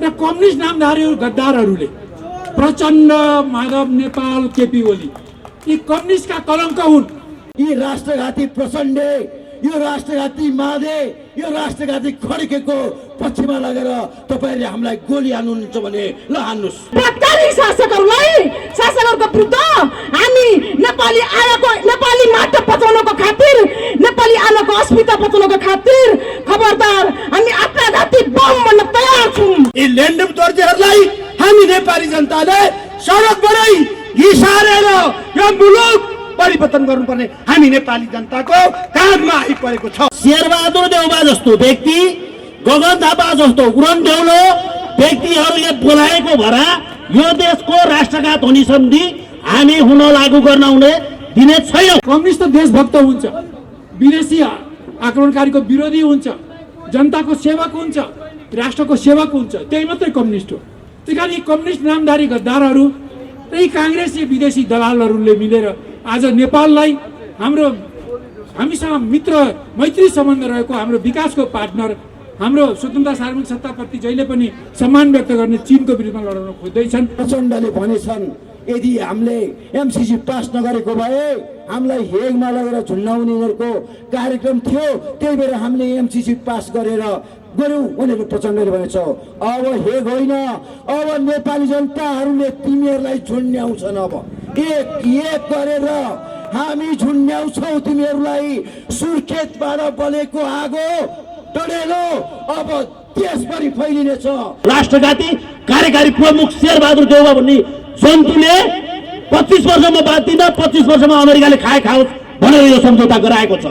र कम्युनिस्ट नामधारी गद्दारहरूले प्रचण्ड, माधव नेपाल, केपी ओली यी कम्युनिस्टका कलङ्क हुन्। यी राष्ट्रघाती प्रचण्ड, यो राष्ट्रघाती माधे, यो राष्ट्रघाती खड्केको पक्षमा लगेर तपाईहरुले हामीलाई गोली हान्नुहुन्छ भने ल हान्नुस्। बदकारी शासकहरूको विरुद्ध हामी नेपाली माटो बचाउनको खातिर, नेपाली आमाको अस्मिता बचाउनको खातिर खबरदार हामी आत्मघाती बम बन्न तयार छौं। यी ल्यान्डम तर्जीहरूलाई हामी नेपाली जनताले सडकबाटै घिसारेर यो मुलुक परिवर्तन गर्नुपर्ने हामी नेपाली जनताको काममा आइपरेको छ। शेरबहादुर देउबा जस्तो व्यक्ति, गगन थापा जस्तो उडनडेउलो व्यक्तिहरूले बोलाएको भरा यो देशको राष्ट्रघात हुने सम्धि हामी हुन लागू गर्न हुने दिने छैनौँ। कम्युनिस्ट त देशभक्त हुन्छ, विदेशी आक्रमणकारीको विरोधी हुन्छ, जनताको सेवक हुन्छ, राष्ट्रको सेवक हुन्छ, त्यही मात्रै कम्युनिस्ट हो। त्यही कारण यी कम्युनिस्ट नामधारी गद्दारहरू र यी काङ्ग्रेसी विदेशी दलालहरूले मिलेर आज नेपाललाई हामीसँग मित्र मैत्री सम्बन्ध रहेको हाम्रो विकासको पार्टनर, हाम्रो स्वतन्त्रता सार्वभौमिक सत्ताप्रति जहिले पनि सम्मान व्यक्त गर्ने चीनको विरुद्धमा लडाउन खोज्दैछन्। प्रचण्डले भनेछन् यदि हामीले एमसीसी पास नगरेको भए हामीलाई हेगमा लगेर झुन्डाउने यिनीहरूको कार्यक्रम थियो, त्यही भएर हामीले एमसीसी पास गरेर गऱ्यौँ भनेर प्रचण्डले भनेछ। अब हेग होइन, अब नेपाली जनताहरूले तिमीहरूलाई झुन्ड्याउँछन्। अब एक गरेर हामी झुन्ड्याउँछौँ तिमीहरूलाई। सुर्खेतबाट बलेको आगो टडेलो अब देशभरि फैलिनेछ। राष्ट्रघाती कार्यकारी प्रमुख शेरबहादुर देउबा भन्ने जन्तुले 25 वर्षमा बाँच्दिन, 25 वर्षमा अमेरिकाले खाओस् भनेर यो सम्झौता गराएको छ।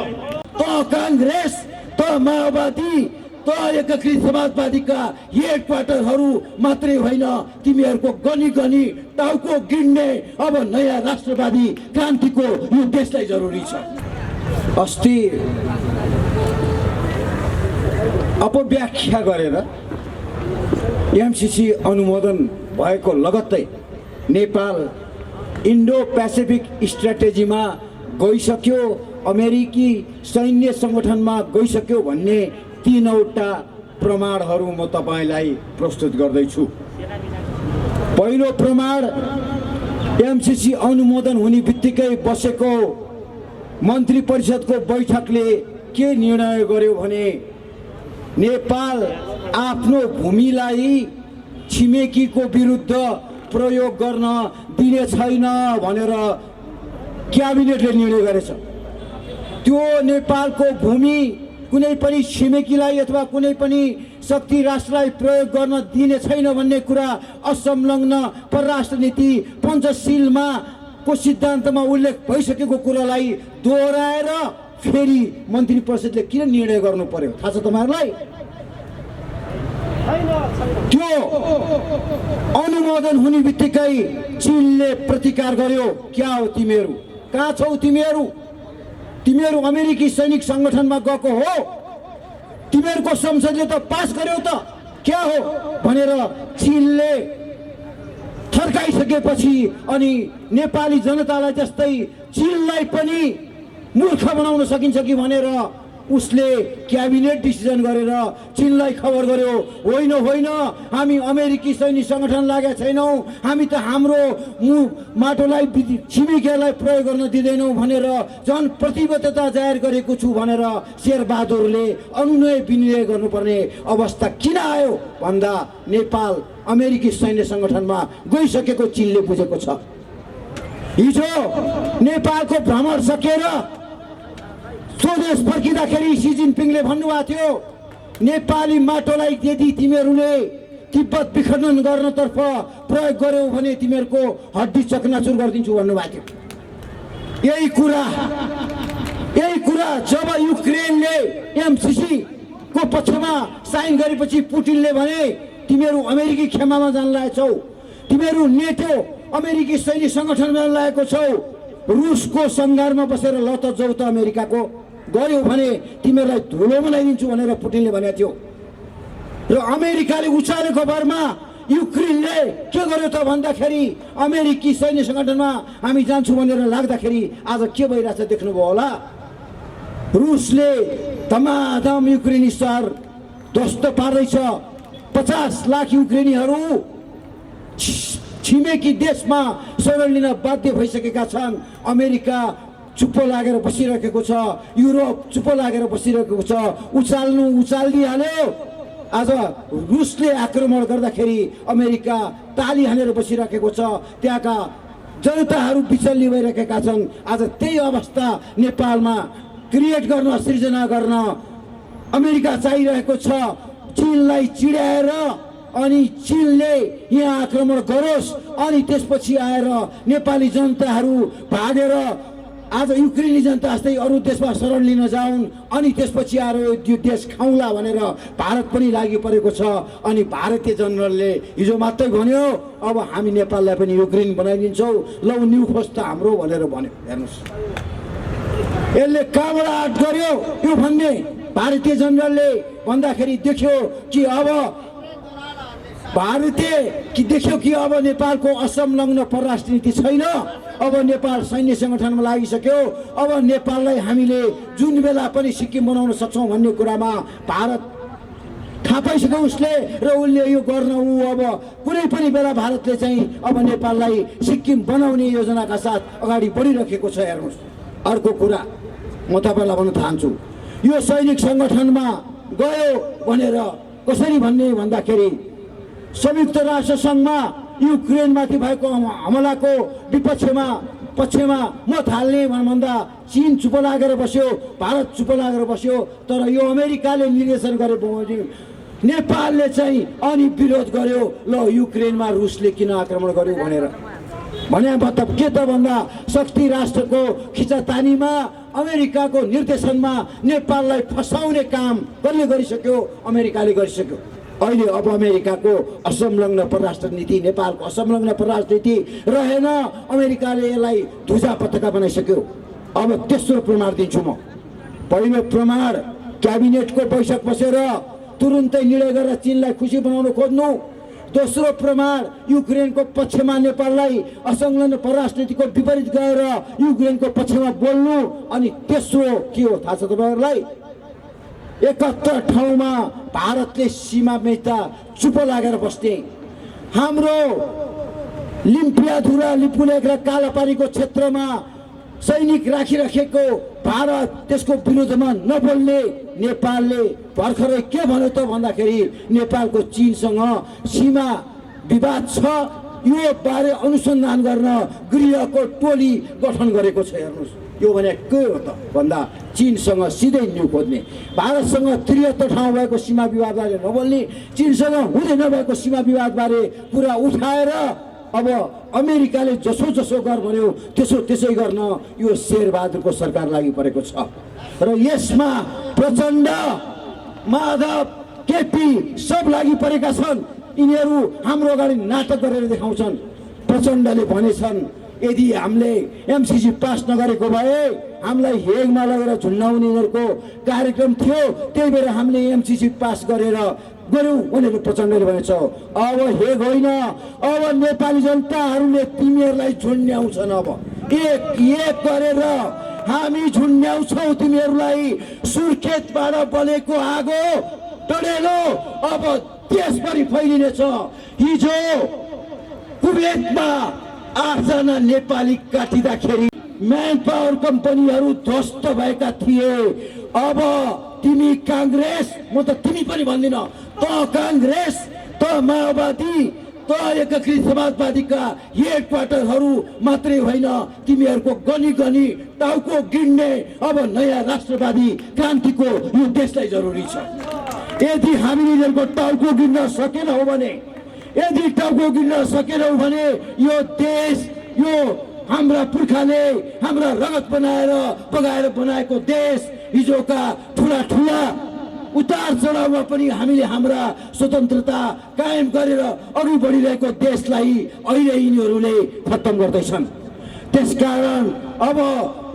त काङ्ग्रेस, त माओवादी, त एकीकृत समाजवादीका हेडक्वार्टरहरू मात्रै होइन, तिमीहरूको गनी गनी टाउको गिन्ने अब नयाँ राष्ट्रवादी क्रान्तिको यो देशलाई जरुरी छ। अस्ति अपव्याख्या गरेर एमसीसी अनुमोदन भएको लगत्तै नेपाल इन्डो पेसिफिक स्ट्र्याटेजीमा गइसक्यो, अमेरिकी सैन्य सङ्गठनमा गइसक्यो भन्ने 3वटा प्रमाणहरू म तपाईलाई प्रस्तुत गर्दैछु। पहिलो प्रमाण, एमसीसी अनुमोदन हुने बित्तिकै बसेको मन्त्री परिषदको बैठकले के निर्णय गर्यो भने नेपाल आफ्नो भूमिलाई छिमेकीको विरुद्ध प्रयोग गर्न दिने छैन भनेर क्याबिनेटले निर्णय गरेछ। त्यो नेपालको भूमि कुनै पनि छिमेकीलाई अथवा कुनै पनि शक्ति राष्ट्रलाई प्रयोग गर्न दिने छैन भन्ने कुरा असंलग्न परराष्ट्र नीति पञ्चशीलमा को सिद्धान्तमा उल्लेख भइसकेको कुरालाई दोहोऱ्याएर फेरि मन्त्री परिषदले किन निर्णय गर्नु पर्यो थाहा छ तपाईहरुलाई? त्यो अनुमोदन हुने बित्तिकै चीनले प्रतिकार गर्यो। क्या हो तिमीहरू? कहाँ छौ तिमीहरू? तिमीहरू अमेरिकी सैनिक संगठनमा गएको हो? तिमीहरूको संसदले त पास गर्यो त क्या हो भनेर चीनले थर्काइसकेपछि अनि नेपाली जनतालाई जस्तै चीनलाई पनि मूर्ख बनाउन सकिन्छ कि भनेर उसले क्याबिनेट डिसिजन गरेर चीनलाई खबर गर्यो, होइन होइन हामी अमेरिकी सैनिक संगठन लागेका छैनौं, हामी त हाम्रो माटोलाई छिमेकीलाई प्रयोग गर्न दिँदैनौं भनेर जन प्रतिबद्धता जाहेर गरेको छु भनेर शेरबहादुरले अनुनय विनय गर्नुपर्ने अवस्था किन आयो भन्दा नेपाल अमेरिकी सैन्य संगठनमा गइसकेको चीनले बुझेको छ। हिजो नेपालको भ्रमण सकेर स्वदेश फर्किँदाखेरि सी जिनपिङले भन्नुभएको थियो नेपाली माटोलाई यदि तिमीहरूले तिब्बत विखण्डन गर्नतर्फ प्रयोग गर्यौ भने तिमीहरूको हड्डी चकनाचुर गरिदिन्छु भन्नुभएको थियो। यही कुरा जब युक्रेनले एमसीसी को पक्षमा साइन गरेपछि पुटिनले भने तिमीहरू अमेरिकी खेमामा जान लागेछौ, तिमीहरू नेटो अमेरिकी सैनिक संगठनमा जान लागेको छौ, रुसको सङ्घारमा बसेर ल त जाऊ त अमेरिकाको गयो भने तिमीहरूलाई धुलो बनाइदिन्छु भनेर पुटिनले भनेको थियो। र अमेरिकाले उचालेको भरमा युक्रेनले के गर्यो त भन्दाखेरि अमेरिकी सैन्य संगठनमा हामी जान्छौँ भनेर लाग्दाखेरि आज के भइरहेछ देख्नुभयो होला। रुसले धमाधम युक्रेनी सहर ध्वस्त पार्दैछ, 50 लाख युक्रेनीहरू छिमेकी देशमा शरण लिन बाध्य भइसकेका छन्। अमेरिका चुप्प लागेर बसिरहेको छ, युरोप चुप्प लागेर बसिरहेको छ। उचालिदिहाल्यो। आज रुसले आक्रमण गर्दाखेरि अमेरिका ताली हानेर बसिरहेको छ। त्यहाँका जनताहरू विचल्ली भइरहेका छन्। आज त्यही अवस्था नेपालमा क्रिएट गर्न, सृजना गर्न अमेरिका चाहिरहेको छ। चीनलाई चिडाएर अनि चीनले यहाँ आक्रमण गरोस् अनि त्यसपछि आएर नेपाली जनताहरू भागेर आज युक्रेनी जनता जस्तै अरू देशमा शरण लिन जाउन् अनि त्यसपछि आएर यो देश खाउँला भनेर भारत पनि लागि परेको छ। अनि भारतीय जनरलले हिजो मात्रै भन्यो अब हामी नेपाललाई पनि युक्रेन बनाइदिन्छौँ, लौ न्यु खोज त हाम्रो भनेर भन्यो। हेर्नुहोस् यसले कहाँबाट आँट गर्यो यो भन्ने भारतीय जनरलले भन्दाखेरि देख्यो कि अब नेपालको असंलग्न परराष्ट्र नीति छैन। अब नेपाल सैन्य सङ्गठनमा लागिसक्यो। अब नेपाललाई हामीले जुन बेला पनि सिक्किम बनाउन सक्छौँ भन्ने कुरामा भारत थाहा पाइसक्यो उसले, र उसले यो गर्न अब कुनै पनि बेला भारतले चाहिँ अब नेपाललाई सिक्किम बनाउने योजनाका साथ अगाडि बढिरहेको छ। हेर्नुहोस् अर्को कुरा म तपाईँलाई भन्न चाहन्छु, यो सैनिक सङ्गठनमा गयो भनेर कसरी भन्ने भन्दाखेरि संयुक्त राष्ट्र सङ्घमा युक्रेनमाथि भएको हमलाको पक्षमा मत हाल्ने भन्दा चीन चुप लागेर बस्यो, भारत चुप लागेर बस्यो। तर यो अमेरिकाले निर्देशन गरे नेपालले चाहिँ अनि विरोध गर्यो, ल युक्रेनमा रुसले किन आक्रमण गर्यो भनेर भने मतलब के त भन्दा शक्ति राष्ट्रको खिचातानीमा अमेरिकाको निर्देशनमा नेपाललाई फसाउने काम कसले गरिसक्यो? अमेरिकाले गरिसक्यो। अहिले अब अमेरिकाको असंलग्न परराष्ट्र नीति, नेपालको असंलग्न परराष्ट्र नीति रहेन। अमेरिकाले यसलाई ध्वजा पताका बनाइसक्यो। अब तेस्रो प्रमाण दिन्छु म। पहिलो प्रमाण क्याबिनेटको बैठक बसेर तुरुन्तै निर्णय गरेर चीनलाई खुसी बनाउन खोज्नु। दोस्रो प्रमाण युक्रेनको पक्षमा नेपाललाई असंलग्न परराष्ट्र नीतिको विपरीत गएर युक्रेनको पक्षमा बोल्नु। अनि तेस्रो के हो थाहा छ तपाईँहरूलाई? 71 ठाउँमा भारतले सीमा मेचा चुप लागेर बस्ने। हाम्रो लिम्पियाधुरा, लिपुलेख र कालापानीको क्षेत्रमा सैनिक राखिराखेको भारत त्यसको विरुद्धमा नबोल्ने नेपालले भर्खरै के भन्यो त भन्दाखेरि नेपालको चीनसँग सीमा विवाद छ, यो बारे अनुसन्धान गर्न गृहको टोली गठन गरेको छ। हेर्नुहोस् यो भने के हो त भन्दा चीनसँग सिधै न्यु खोज्ने, भारतसँग 73 ठाउँ भएको सीमा विवादबारे नबोल्ने, चीनसँग हुँदै नभएको सीमा विवादबारे कुरा उठाएर अब अमेरिकाले जसो गर भन्यो त्यसै गर्न यो शेरबहादुरको सरकार लागि परेको छ। र यसमा प्रचण्ड, माधव, केपी सब लागि परेका छन्। यिनीहरू हाम्रो अगाडि नाटक गरेर देखाउँछन्। प्रचण्डले भनेछन् यदि हामीले एमसीसी पास नगरेको भए हामीलाई हेगमा लगेर झुन्डाउने यिनीहरूको कार्यक्रम थियो, त्यही भएर हामीले एमसीसी पास गर्यौँ भनेर प्रचण्डले भनेछ। अब हेग होइन, अब नेपाली जनताहरूले तिमीहरूलाई झुन्ड्याउँछन्। अब एक गरेर हामी झुन्ड्याउँछौँ तिमीहरूलाई। सुर्खेतबाट बलेको आगो टडेलो अब देशभरि फैलिनेछ। हिजो कुवेतमा 8 जना नेपाली काटिँदाखेरि म्यान पावर कम्पनीहरू ध्वस्त भएका थिए। अब तिमी काङ्ग्रेस, म त तिमी पनि भन्दिन, त काङ्ग्रेस, त माओवादी, त एकीकृत समाजवादीका हेड क्वार्टरहरू मात्रै होइन, तिमीहरूको गनी टाउको गिन्ने अब नयाँ राष्ट्रवादी क्रान्तिको यो देशलाई जरुरी छ। यदि हामीले यिनीहरूको टाउको गिन्न सकेनौँ भने, यदि टाउको गिन्न सकेनौँ भने यो देश, यो हाम्रा पुर्खाले हाम्रा रगत बगाएर बनाएको देश, हिजोका ठुला उतार चढावमा पनि हामीले हाम्रा स्वतन्त्रता कायम गरेर अघि बढिरहेको देशलाई अहिले यिनीहरूले खत्तम गर्दैछन्। त्यसकारण अब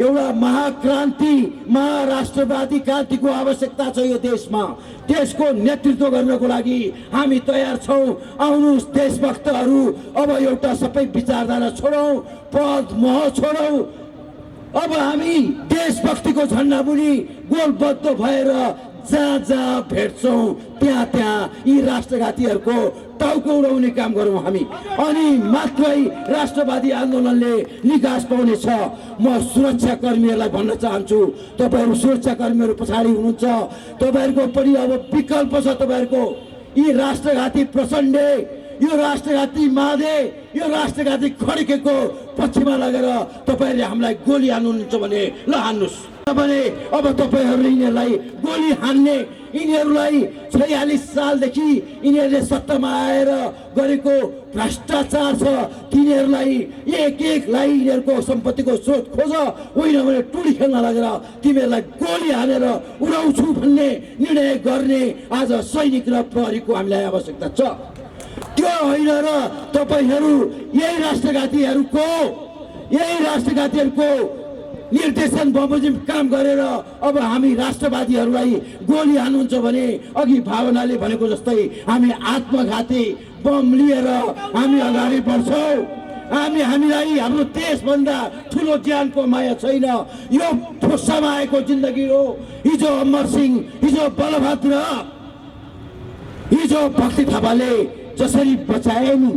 एउटा महाक्रान्ति, महाराष्ट्रवादी क्रान्तिको आवश्यकता छ यो देशमा। देशको नेतृत्व गर्नको लागि हामी तयार छौँ। आउनुहोस् देशभक्तहरू, अब एउटा सबै विचारधारा छोडौँ, पद मोह छोडौँ। अब हामी देशभक्तिको झन्डा मुनि गोलबद्ध भएर जहाँ जहाँ भेट्छौँ त्यहाँ त्यहाँ यी राष्ट्रघातीहरूको टाउको उडाउने काम गरौँ हामी, अनि मात्रै राष्ट्रवादी आन्दोलनले निकास पाउनेछ। म सुरक्षाकर्मीहरूलाई भन्न चाहन्छु, तपाईँहरू सुरक्षाकर्मीहरू पछाडि हुनुहुन्छ, तपाईँहरूको पनि अब विकल्प छ। तपाईँहरूको यी राष्ट्रघाती प्रचण्डे, यो राष्ट्रघाती माधे, यो राष्ट्रघाती खड्केको पक्षमा लगेर तपाईँहरूले हामीलाई गोली हान्नुहुन्छ भने ल हान्नुहोस्। भने अब तपाईँहरूले यिनीहरूलाई गोली हान्ने, यिनीहरूलाई 46 सालदेखि यिनीहरूले सत्तामा आएर गरेको भ्रष्टाचार छ, तिनीहरूलाई एक एकलाई यिनीहरूको सम्पत्तिको स्रोत खोज, होइन भने टुडी खेल्न लगेर तिमीहरूलाई गोली हानेर उडाउँछु भन्ने निर्णय गर्ने आज सैनिक र प्रहरीको हामीलाई आवश्यकता छ। त्यो होइन र तपाईँहरू यही राष्ट्रघातीहरूको निर्देशन बमोजिम काम गरेर अब हामी राष्ट्रवादीहरूलाई गोली हान्नुहुन्छ भने अघि भावनाले भनेको जस्तै हामी आत्मघाती बम लिएर हामी अगाडि बढ्छौँ। हामीलाई हाम्रो देशभन्दा ठुलो ज्यानको माया छैन। यो ठोस्सामा आएको जिन्दगी हो। हिजो अमर सिंह, हिजो बलभद्र, हिजो भक्ति थापाले जसरी बचाए नि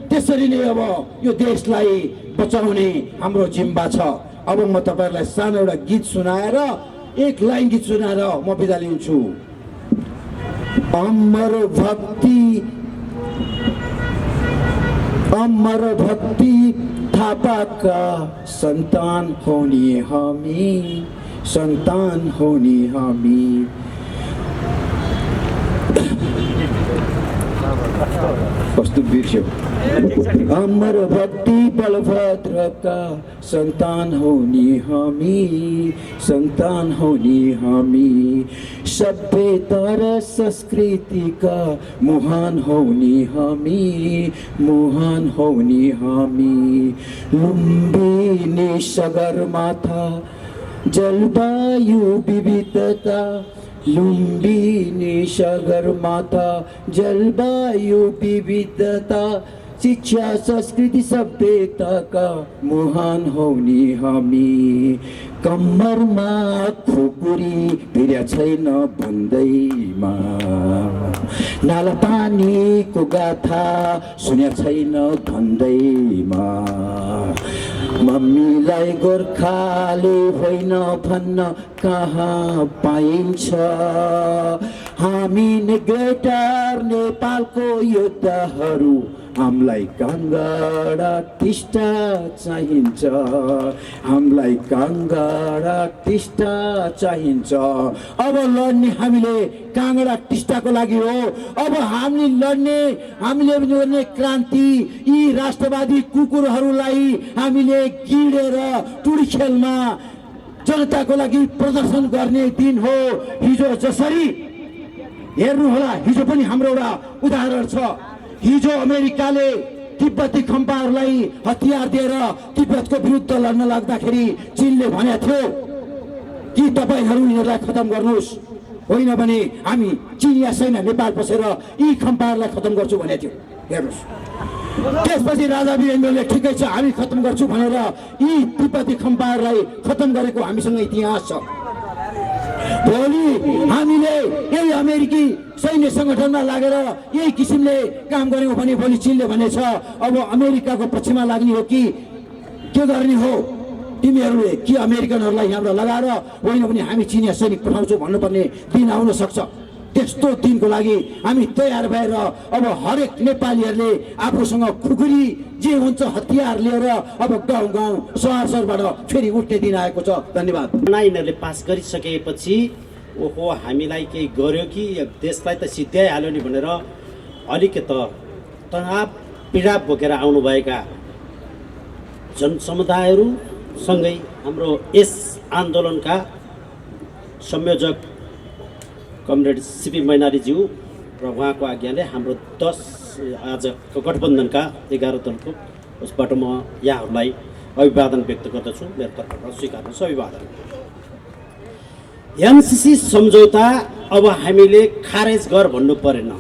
त्यसरी नै अब यो देशलाई बचाउने हाम्रो जिम्मा छ। अब म तपाईहरुलाई सानो एउटा गीत सुनाएर, एक लाइन गीत सुनाएर म बिदा लिन्छु। अमर भक्ति थापाका संतान होनी हामी कस्तो बिर्स्यो। अमर भक्ति बलभद्रका संतान होनी हामी सभ्यता र संस्कृतिका महान होनी हामी लुम्बिनी सगरमाथा जलवायु विविधता, लुम्बिनी सगरमाथा जलवायु विविधता, शिक्षा संस्कृति सभ्यताका महान होनी हामी कम्मरमा खुकुरी भिर्या छैन भन्दैमा, नाला पानीको गाथा सुन्या छैन भन्दैमा, मम्मीलाई गोर्खाले होइन भन्न कहाँ पाइन्छ, हामी ग्रेटर नेपालको योद्धाहरू हामीलाई काङ्गडा टिस्टा चाहिन्छ, हामीलाई काङ्गडा टिस्टा चाहिन्छ। अब लड्ने हामीले काङ्गडा टिस्टाको लागि हो। अब हामीले गर्ने क्रान्ति यी राष्ट्रवादी कुकुरहरूलाई हामीले गिडेर टुडी खेलमा जनताको लागि प्रदर्शन गर्ने दिन हो। हिजो जसरी हेर्नुहोला, हिजो पनि हाम्रो एउटा उदाहरण छ। हिजो अमेरिकाले तिब्बती खम्पाहरूलाई हतियार दिएर तिब्बतको विरुद्ध लड्न लाग्दाखेरि चीनले भनेको थियो कि तपाईहरू यिनीहरूलाई खतम गर्नुहोस्, होइन भने हामी चिनिया सेना नेपाल पसेर यी खम्पाहरूलाई खतम गर्छु भनेको थियो। हेर्नुहोस्, त्यसपछि राजा वीरेन्द्रले ठिकै छ हामी खतम गर्छु भनेर यी तिब्बती खम्पाहरूलाई खतम गरेको हामीसँग इतिहास छ। भोलि हामीले यही अमेरिकी सैन्य संगठनमा लागेर यही किसिमले काम गर्यौं भने भोलि चीनले भनेछ अब अमेरिकाको पक्षमा लाग्ने हो कि के गर्ने हो तिमीहरूले, कि अमेरिकनहरूलाई यहाँबाट लगाएर होइन भने हामी चिनिया सैनिक पठाउँछौँ भन्नुपर्ने दिन आउन सक्छ। त्यस्तो दिनको लागि हामी तयार भएर अब हरेक नेपालीहरूले आफूसँग खुकुरी जे हुन्छ हतियार लिएर अब गाउँ गाउँ सहर सहरबाट फेरि उठ्ने दिन आएको छ। धन्यवाद। यिनीहरूले पास गरिसकेपछि ओहो हामीलाई केही गर्यो कि देशलाई त सिद्ध्याइहाल्यो नि भनेर अलिकति तनाव पीडा बोकेर आउनुभएका जनसमुदायहरूसँगै हाम्रो यस आन्दोलनका संयोजक कमरेड सिपी मैनालीज्यू र उहाँको आज्ञाले हाम्रो 10 आजको गठबन्धनका 11 दलको उसबाट म यहाँहरूलाई अभिवादन व्यक्त गर्दछु। मेरो तर्फबाट स्वीकार्नुहोस् अभिवादन। एमसीसी सम्झौता अब हामीले खारेज गर भन्नु परेन,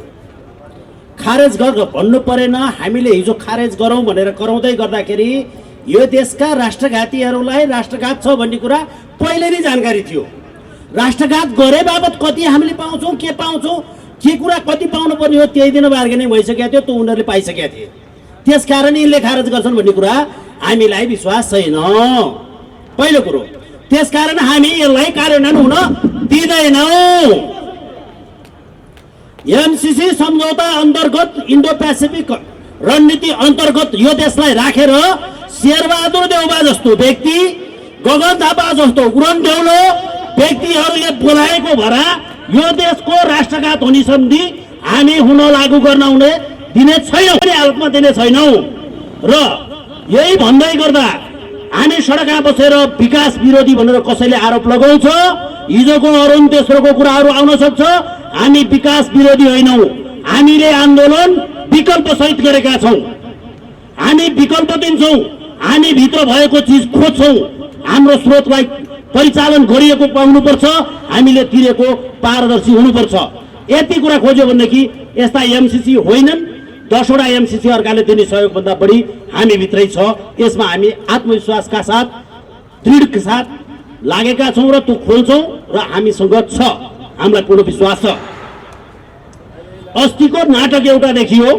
खारेज गर भन्नु परेन। हामीले हिजो खारेज गरौँ भनेर कराउँदै गर्दाखेरि यो देशका राष्ट्रघातीहरूलाई राष्ट्रघात छ भन्ने कुरा पहिले नै जानकारी थियो राष्ट्रघात गरे बाबत कति हामीले पाउँछौँ, के पाउँछौँ, के कुरा कति पाउनु पर्ने हो त्यही दिन बार्गेनिङ भइसकेको थियो, त्यो उनीहरूले पाइसकेका थिए। त्यसकारण यिनले खारेज गर्छन् भन्ने कुरा हामीलाई विश्वास छैन, पहिलो कुरो। त्यसकारण हामी यसलाई कार्यान्वयन हुन दिँदैनौँ। एमसीसी सम्झौता अन्तर्गत इन्डो पेसिफिक रणनीति अन्तर्गत यो देशलाई राखेर शेरबहादुर देउबा जस्तो व्यक्ति, गगन थापा जस्तो उडनडेउलो व्यक्तिहरूले बोलाएको भरा यो देशको राष्ट्रघात हुने सन्धि हामी हुन लागू गर्न हुने दिने छैनौँ, कुनै हालतमा दिने छैनौँ। र यही भन्दै गर्दा हामी सडकमा बसेर विकास विरोधी भनेर कसैले आरोप लगाउँछ, हिजोको अरुण तेस्रोको कुराहरू आउन सक्छ। हामी विकास विरोधी होइनौँ, हामीले आन्दोलन विकल्प सहित गरेका छौँ। हामी विकल्प दिन्छौँ, हामी भित्र भएको चिज खोज्छौँ, हाम्रो स्रोतलाई परिचालन गरिएको पाउनुपर्छ, हामीले तिरेको पारदर्शी हुनुपर्छ। यति कुरा खोज्यो भनेदेखि यस्ता एमसीसी होइनन्। 10वटा एमसीसी अर्काले दिने सहयोगभन्दा बढी हामी भित्रै छ। यसमा हामी आत्मविश्वासका साथ दृढका साथ लागेका छौँ र त्यो खोल्छौँ र हामीसँग छ, हामीलाई पूर्ण विश्वास छ। अस्तिको नाटक एउटा देखियो,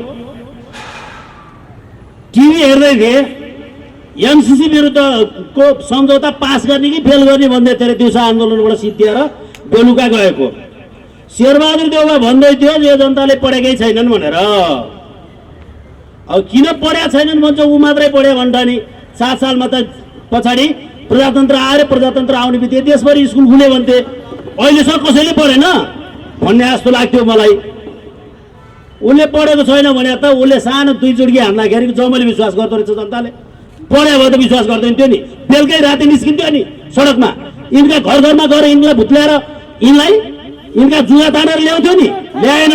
टिभी हेर्दै थिए, एमसीसी विरुद्धको सम्झौता पास गर्ने कि फेल गर्ने भन्दै थियो। दिउँसो आन्दोलनबाट सिद्धिएर बेलुका गएको शेरबहादुर देउबा भन्दै थियो यो जनताले पढेकै छैनन् भनेर। अब किन पढेका छैनन् भन्छ, ऊ मात्रै पढ्यो भन्दा नि 7 सालमा त पछाडि प्रजातन्त्र आएर प्रजातन्त्र आउने बित्तिकै देशभरि स्कुल खुल्यो भन्थे। अहिलेसम्म कसैले पढेन भन्ने जस्तो लाग्थ्यो मलाई। उसले पढेको छैन भने त उसले सानो 2 चुड्की हान्दाखेरि जम्मैले विश्वास गर्दो रहेछ। जनताले पढ्यो भने त विश्वास गर्दैन थियो नि, बेलुकै राति निस्किन्थ्यो नि सडकमा। यिनका घर घरमा गएर यिनलाई भुत्ल्याएर यिनका जुवा तानेर ल्याउँथ्यो नि, ल्याएन।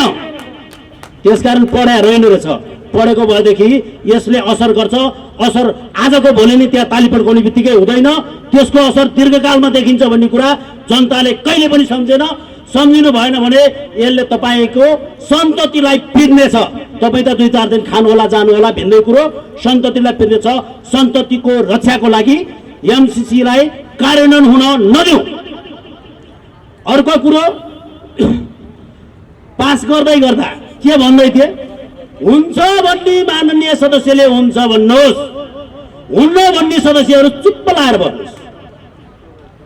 त्यसकारण पढाइ रहेन रहेछ। पढेको भएदेखि यसले असर गर्छ। असर आजको भोलि नै त्यहाँ ताली पड्काउने बित्तिकै हुँदैन, त्यसको असर दीर्घकालमा देखिन्छ भन्ने कुरा जनताले कहिले पनि सम्झेन। सम्झिनु भएन भने यसले तपाईँको सन्ततिलाई पिर्नेछ। तपाईँ त 2-4 दिन खानु होला जानु होला भिन्दै कुरो, सन्ततिलाई पिर्नेछ। सन्ततिको रक्षाको लागि एमसीसीलाई कार्यान्वयन हुन नदिऊ। अर्को कुरो, पास गर्दै गर्दा के भन्दै थिए, हुन्छ भन्ने माननीय सदस्यले हुन्छ भन्नुहोस्, हुन्न भन्ने सदस्यहरू चुप्प लाएर बस्नुहोस्।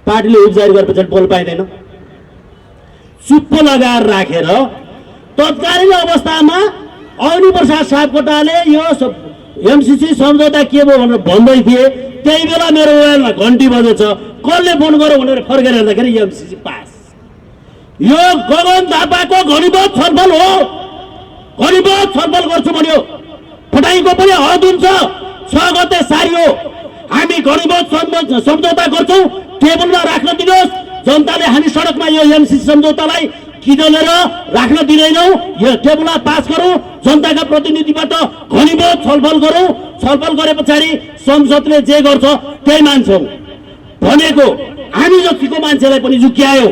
पार्टीले हुप जारी गरेपछि बोल पाइँदैन। चुप्प लगाएर राखेर तत्कालीन अवस्थामा अग्नि प्रसाद सापकोटाले यो एमसीसी सम्झौता के भयो भनेर भन्दै थिए। त्यही बेला मेरो मोबाइलमा घन्टी बजेछ, कसले फोन गर्यो भनेर फर्केर हेर्दाखेरि एमसीसी पास। यो गगन थापाको घनीभूत छलफल हो, घनीभूत छलफल गर्छु भन्यो। फटाइको पनि हद हुन्छ। 6 गते सारियो, हामी घनीभूत सम्झौता गर्छौँ, टेबलमा राख्न दिनुहोस्। जनताले हामी सडकमा यो एमसीसी सम्झौतालाई किनेर राख्न दिँदैनौँ। यो टेबलमा पास गरौँ, जनताका प्रतिनिधिबाट घनीभूत छलफल गरौँ। छलफल गरे पछाडि संसदले जे गर्छ त्यही मान्छौँ भनेको। हामी जतिको मान्छेलाई पनि झुक्क्यायो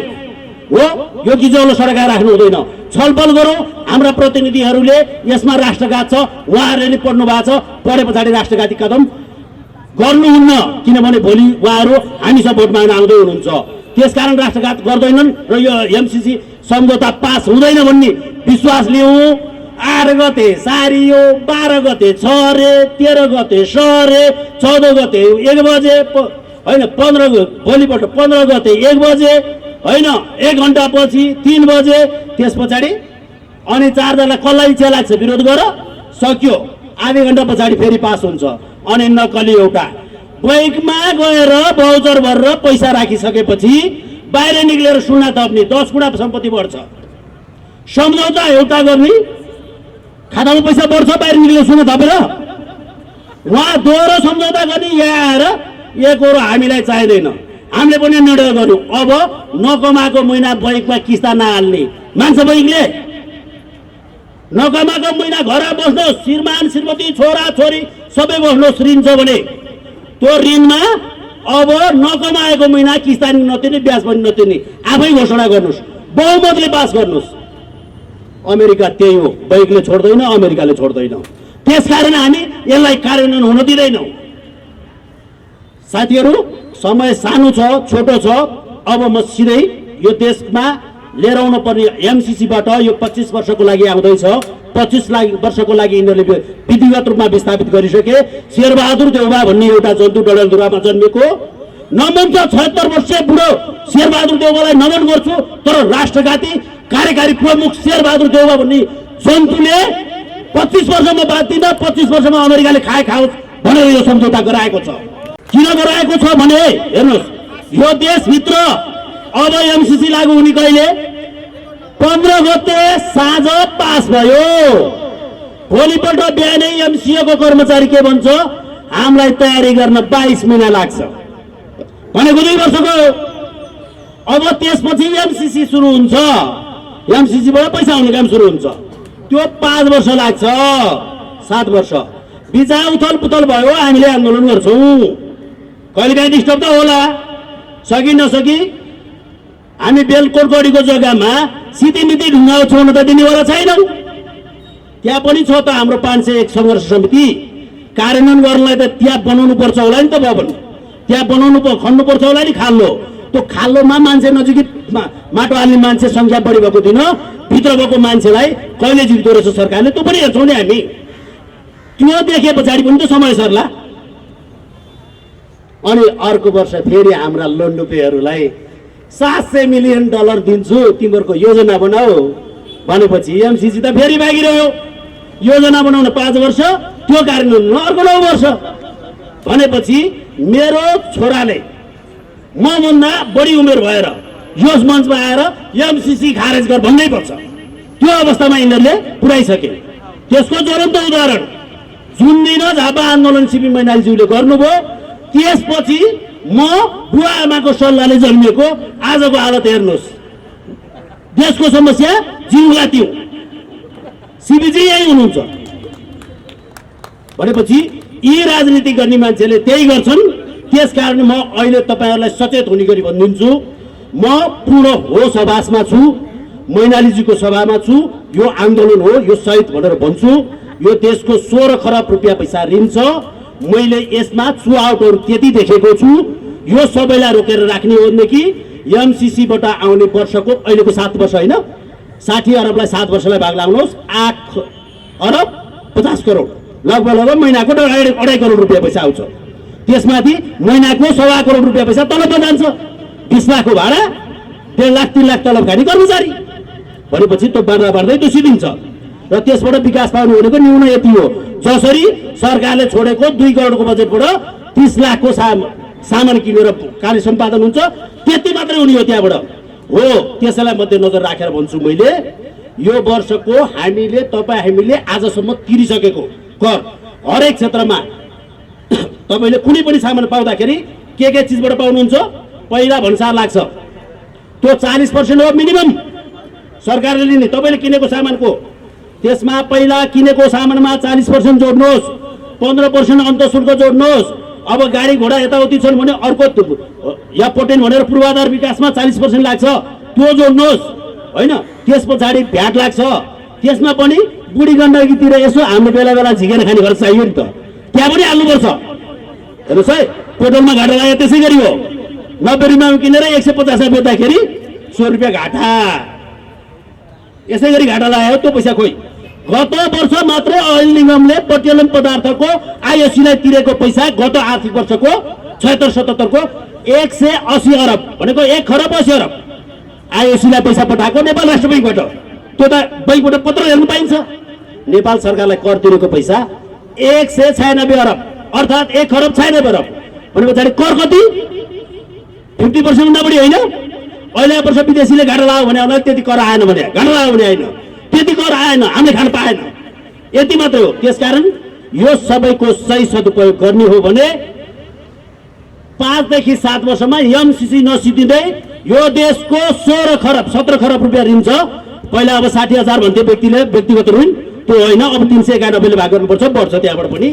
हो, यो गिजौलो सडकमा राख्नु हुँदैन। छलफल गरौँ। हाम्रा प्रतिनिधिहरूले यसमा राष्ट्रघात छ, उहाँहरूले पढ्नु भएको छ, पढे पछाडि राष्ट्रघाती कदम गर्नुहुन्न, किनभने भोलि उहाँहरू हामीसँग भोट माग्न आउँदै हुनुहुन्छ। त्यसकारण राष्ट्रघात गर्दैनन् र यो एमसीसी सम्झौता पास हुँदैन भन्ने विश्वास लिउँ। 8 गते सारियो, 12 गते छ अरे, 13 गते स अरे, 14 गते 1 बजे होइन, 15 भोलिपल्ट 15 गते 1 बजे होइन, 1 घन्टा पछि 3 बजे। त्यस पछाडि अनि 4 जनालाई कसलाई इच्छा लाग्छ विरोध गर सक्यो। आधा घन्टा पछाडि फेरि पास हुन्छ। अनि नक्कली एउटा बैङ्कमा गएर भाउचर भरेर पैसा राखिसकेपछि बाहिर निक्लेर सुना थप्ने, 10 गुणा सम्पत्ति बढ्छ। सम्झौता एउटा गर्ने, खातामा पैसा बढ्छ, बाहिर निक्लेर सुना थपेर उहाँ दोहोरो सम्झौता गर्ने। यहाँ आएर एक करोड हामीलाई चाहिँदैन, हामीले पनि निर्णय गर्यौँ अब नकमाएको महिना बैङ्कमा किस्ता नहाल्ने। मान्छ बैङ्कले नकमाएको महिना घर बस्नुहोस्, श्रीमान श्रीमती छोरा छोरी सबै बस्नुहोस्। ऋण छ भने त्यो ऋणमा अब नकमाएको महिना किस्ता नतिर्ने, ब्याज पनि नतिर्ने, आफै घोषणा गर्नुहोस्, बहुमतले पास गर्नुहोस्। अमेरिका त्यही हो, बैङ्कले छोड्दैन, अमेरिकाले छोड्दैन। त्यसकारण हामी यसलाई कार्यान्वयन हुन दिँदैनौँ। साथीहरू, समय सानो छ, छोटो छ। अब म सिधै यो देशमा लिएर आउनु पर्ने एमसिसीबाट यो 25 वर्षको लागि आउँदैछ। 25 वर्षको लागि यिनीहरूले विधिगत रूपमा विस्थापित गरिसके। शेरबहादुर देउवा भन्ने एउटा जन्तु डडेलधुरामा जन्मेको नमन छ। 76 वर्षीय बुढो शेरबहादुर देउवालाई नमन गर्छु, तर राष्ट्रघाती कार्यकारी प्रमुख शेरबहादुर देउवा भन्ने जन्तुले 25 वर्षमा बाँच्दिन, 25 वर्षमा अमेरिकाले खाओस् भनेर यो सम्झौता गराएको छ। किन गराएको छ भने हेर्नुहोस्, यो देशभित्र अब एमसिसी लागू हुने कहिले 15 गते साँझ पास भयो। भोलिपल्ट बिहानै एमसिएको कर्मचारी के भन्छ, हामीलाई तयारी गर्न 22 महिना लाग्छ भनेको 2 वर्षको। अब त्यसपछि एमसिसी सुरु हुन्छ, एमसिसीबाट पैसा आउने काम सुरु हुन्छ, त्यो 5 वर्ष लाग्छ, 7 वर्ष बिचा उथल पुथल भयो। हामीले आन्दोलन गर्छौँ, कहिलेकाहीँ डिस्टर्ब त होला, सकी नसकी हामी बेलकोटगढीको जग्गामा सिधीमिति ढुङ्गा उठाउन त दिनेवाला छैनौँ। त्यहाँ पनि छ त हाम्रो 501 सङ्घर्ष समिति, कार्यान्वयन गर्नलाई त त्यहाँ बनाउनु पर्छ होला नि त भवन, त्यहाँ बनाउनु खन्नु पर्छ होला नि खाल्लो। त्यो खाल्लोमा मान्छे नजिकै माटो हाल्ने मान्छे सङ्ख्या बढी भएको दिन भित्र भएको मान्छेलाई कहिले जित्दो रहेछ सरकारले, त्यो पनि हेर्छौँ नि हामी। त्यो देखे पछाडि पनि त समय सर्ला। अनि अर्को वर्ष फेरि हाम्रा लोन्डुपेहरूलाई $700 मिलियन दिन्छु, तिमीहरूको योजना बनाऊ भनेपछि एमसिसी त फेरि बाँकी रह्यो। योजना बनाउन 5 वर्ष, त्यो कार्यान्वयन अर्को 9 वर्ष भनेपछि मेरो छोराले मभन्दा बढी उमेर भएर यस मञ्चमा आएर एमसिसी खारेज गर भन्नै पर्छ। त्यो अवस्थामा यिनीहरूले पुर्याइसके। त्यसको ज्वलन्त उदाहरण जुन दिन झापा आन्दोलन सिपी मैनालीज्यूले गर्नुभयो, त्यसपछि म बुवा आमाको सल्लाहले जन्मिएको आजको हालत हेर्नुहोस्। देशको समस्या जिउला त्यो सिपीजी यही हुनुहुन्छ भनेपछि यी राजनीति गर्ने मान्छेले त्यही गर्छन्। त्यसकारण म अहिले तपाईँहरूलाई सचेत हुने गरी भनिदिन्छु, म पूर्ण होस हवासमा छु, मैनालीजीको सभामा छु। यो आन्दोलन हो, यो सहित भनेर भन्छु। यो देशको 16 खरब रुपियाँ पैसा ऋण छ। मैले यसमा चुहावटहरू त्यति देखेको छु। यो सबैलाई रोकेर राख्ने हो भने कि एमसिसीबाट आउने वर्षको अहिलेको 7 वर्ष होइन, 60 अरबलाई 7 वर्षलाई भाग लाग्नुहोस्, 8 अरब 50 करोड लगभग महिनाको 2.5 करोड रुपियाँ पैसा आउँछ। त्यसमाथि महिनाको 1.25 करोड रुपियाँ पैसा तलबमा जान्छ। 20 लाखको भाडा, 1.5 लाख 3 लाख तलब खाने कर्मचारी भनेपछि त्यो बाँड्दा बाँड्दै दोषिदिन्छ। र त्यसबाट विकास पाउनु भनेको न्यून यति हो, जसरी सरकारले छोडेको 2 करोडको बजेटबाट 30 लाखको सामान किनेर कार्य सम्पादन हुन्छ, त्यति मात्रै हुने हो त्यहाँबाट हो। त्यसैलाई मध्यनजर राखेर भन्छु मैले, यो वर्षको हामीले आजसम्म तिरिसकेको कर हरेक क्षेत्रमा तपाईँले कुनै पनि सामान पाउँदाखेरि के चिजबाट पाउनुहुन्छ, पहिला भन्सार लाग्छ, त्यो 40% हो मिनिमम सरकारले लिने। तपाईँले किनेको सामानको त्यसमा पहिला किनेको सामानमा 40% जोड्नुहोस्, 15% अन्तःशुल्क जोड्नुहोस्। अब गाडी घोडा यताउति छन् भने अर्को या पोटेन भनेर पूर्वाधार विकासमा 40% लाग्छ, त्यो जोड्नुहोस् होइन। त्यस पछाडि भ्याट लाग्छ, त्यसमा पनि बुढी गण्डकीतिर यसो हामीले बेला बेला झिकेर खाने खर्च चाहियो नि त, त्यहाँ पनि हाल्नुपर्छ। हेर्नुहोस् है, पेट्रोलमा घाटा लाग्यो त्यसै गरी हो। 90 रुपियाँमा किनेर 150 बेच्दाखेरि 100 रुपियाँ घाटा, यसै गरी घाटा लाग्यो त्यो पैसा खोइ। गत वर्ष मात्र ओइल निगमले पेट्रोलियम पदार्थको आइओसीलाई तिरेको पैसा गत आर्थिक वर्षको 76-77 को 180 अरब भनेको 1 खरब 80 अरब आइओसीलाई पैसा पठाएको नेपाल राष्ट्र बैङ्कबाट। त्यो त बैङ्कबाट पत्र हेर्नु पाइन्छ। नेपाल सरकारलाई कर तिरेको पैसा 196 अरब अर्थात् 1 खरब 96 अरब भने पछाडि कर कति 50% भन्दा बढी होइन। अहिले वर्ष विदेशीले घाटा लाग्यो भने उनीहरूले त्यति कर आएन भने, घाटा लाग्यो भने होइन, त्यति कर आएन, हामीले खान पाएन, यति मात्रै हो। त्यसकारण यो सबैको सही सदुपयोग गर्ने हो भने 5 देखि 7 वर्षमा एमसिसी नसिद्धिँदै यो देशको 16 खरब 17 खरब रुपियाँ ऋण छ। पहिला अब 60,000 भन्थे व्यक्तिले व्यक्तिगत ऋण, त्यो होइन, अब 391 ले भाग गर्नुपर्छ, बढ्छ। त्यहाँबाट पनि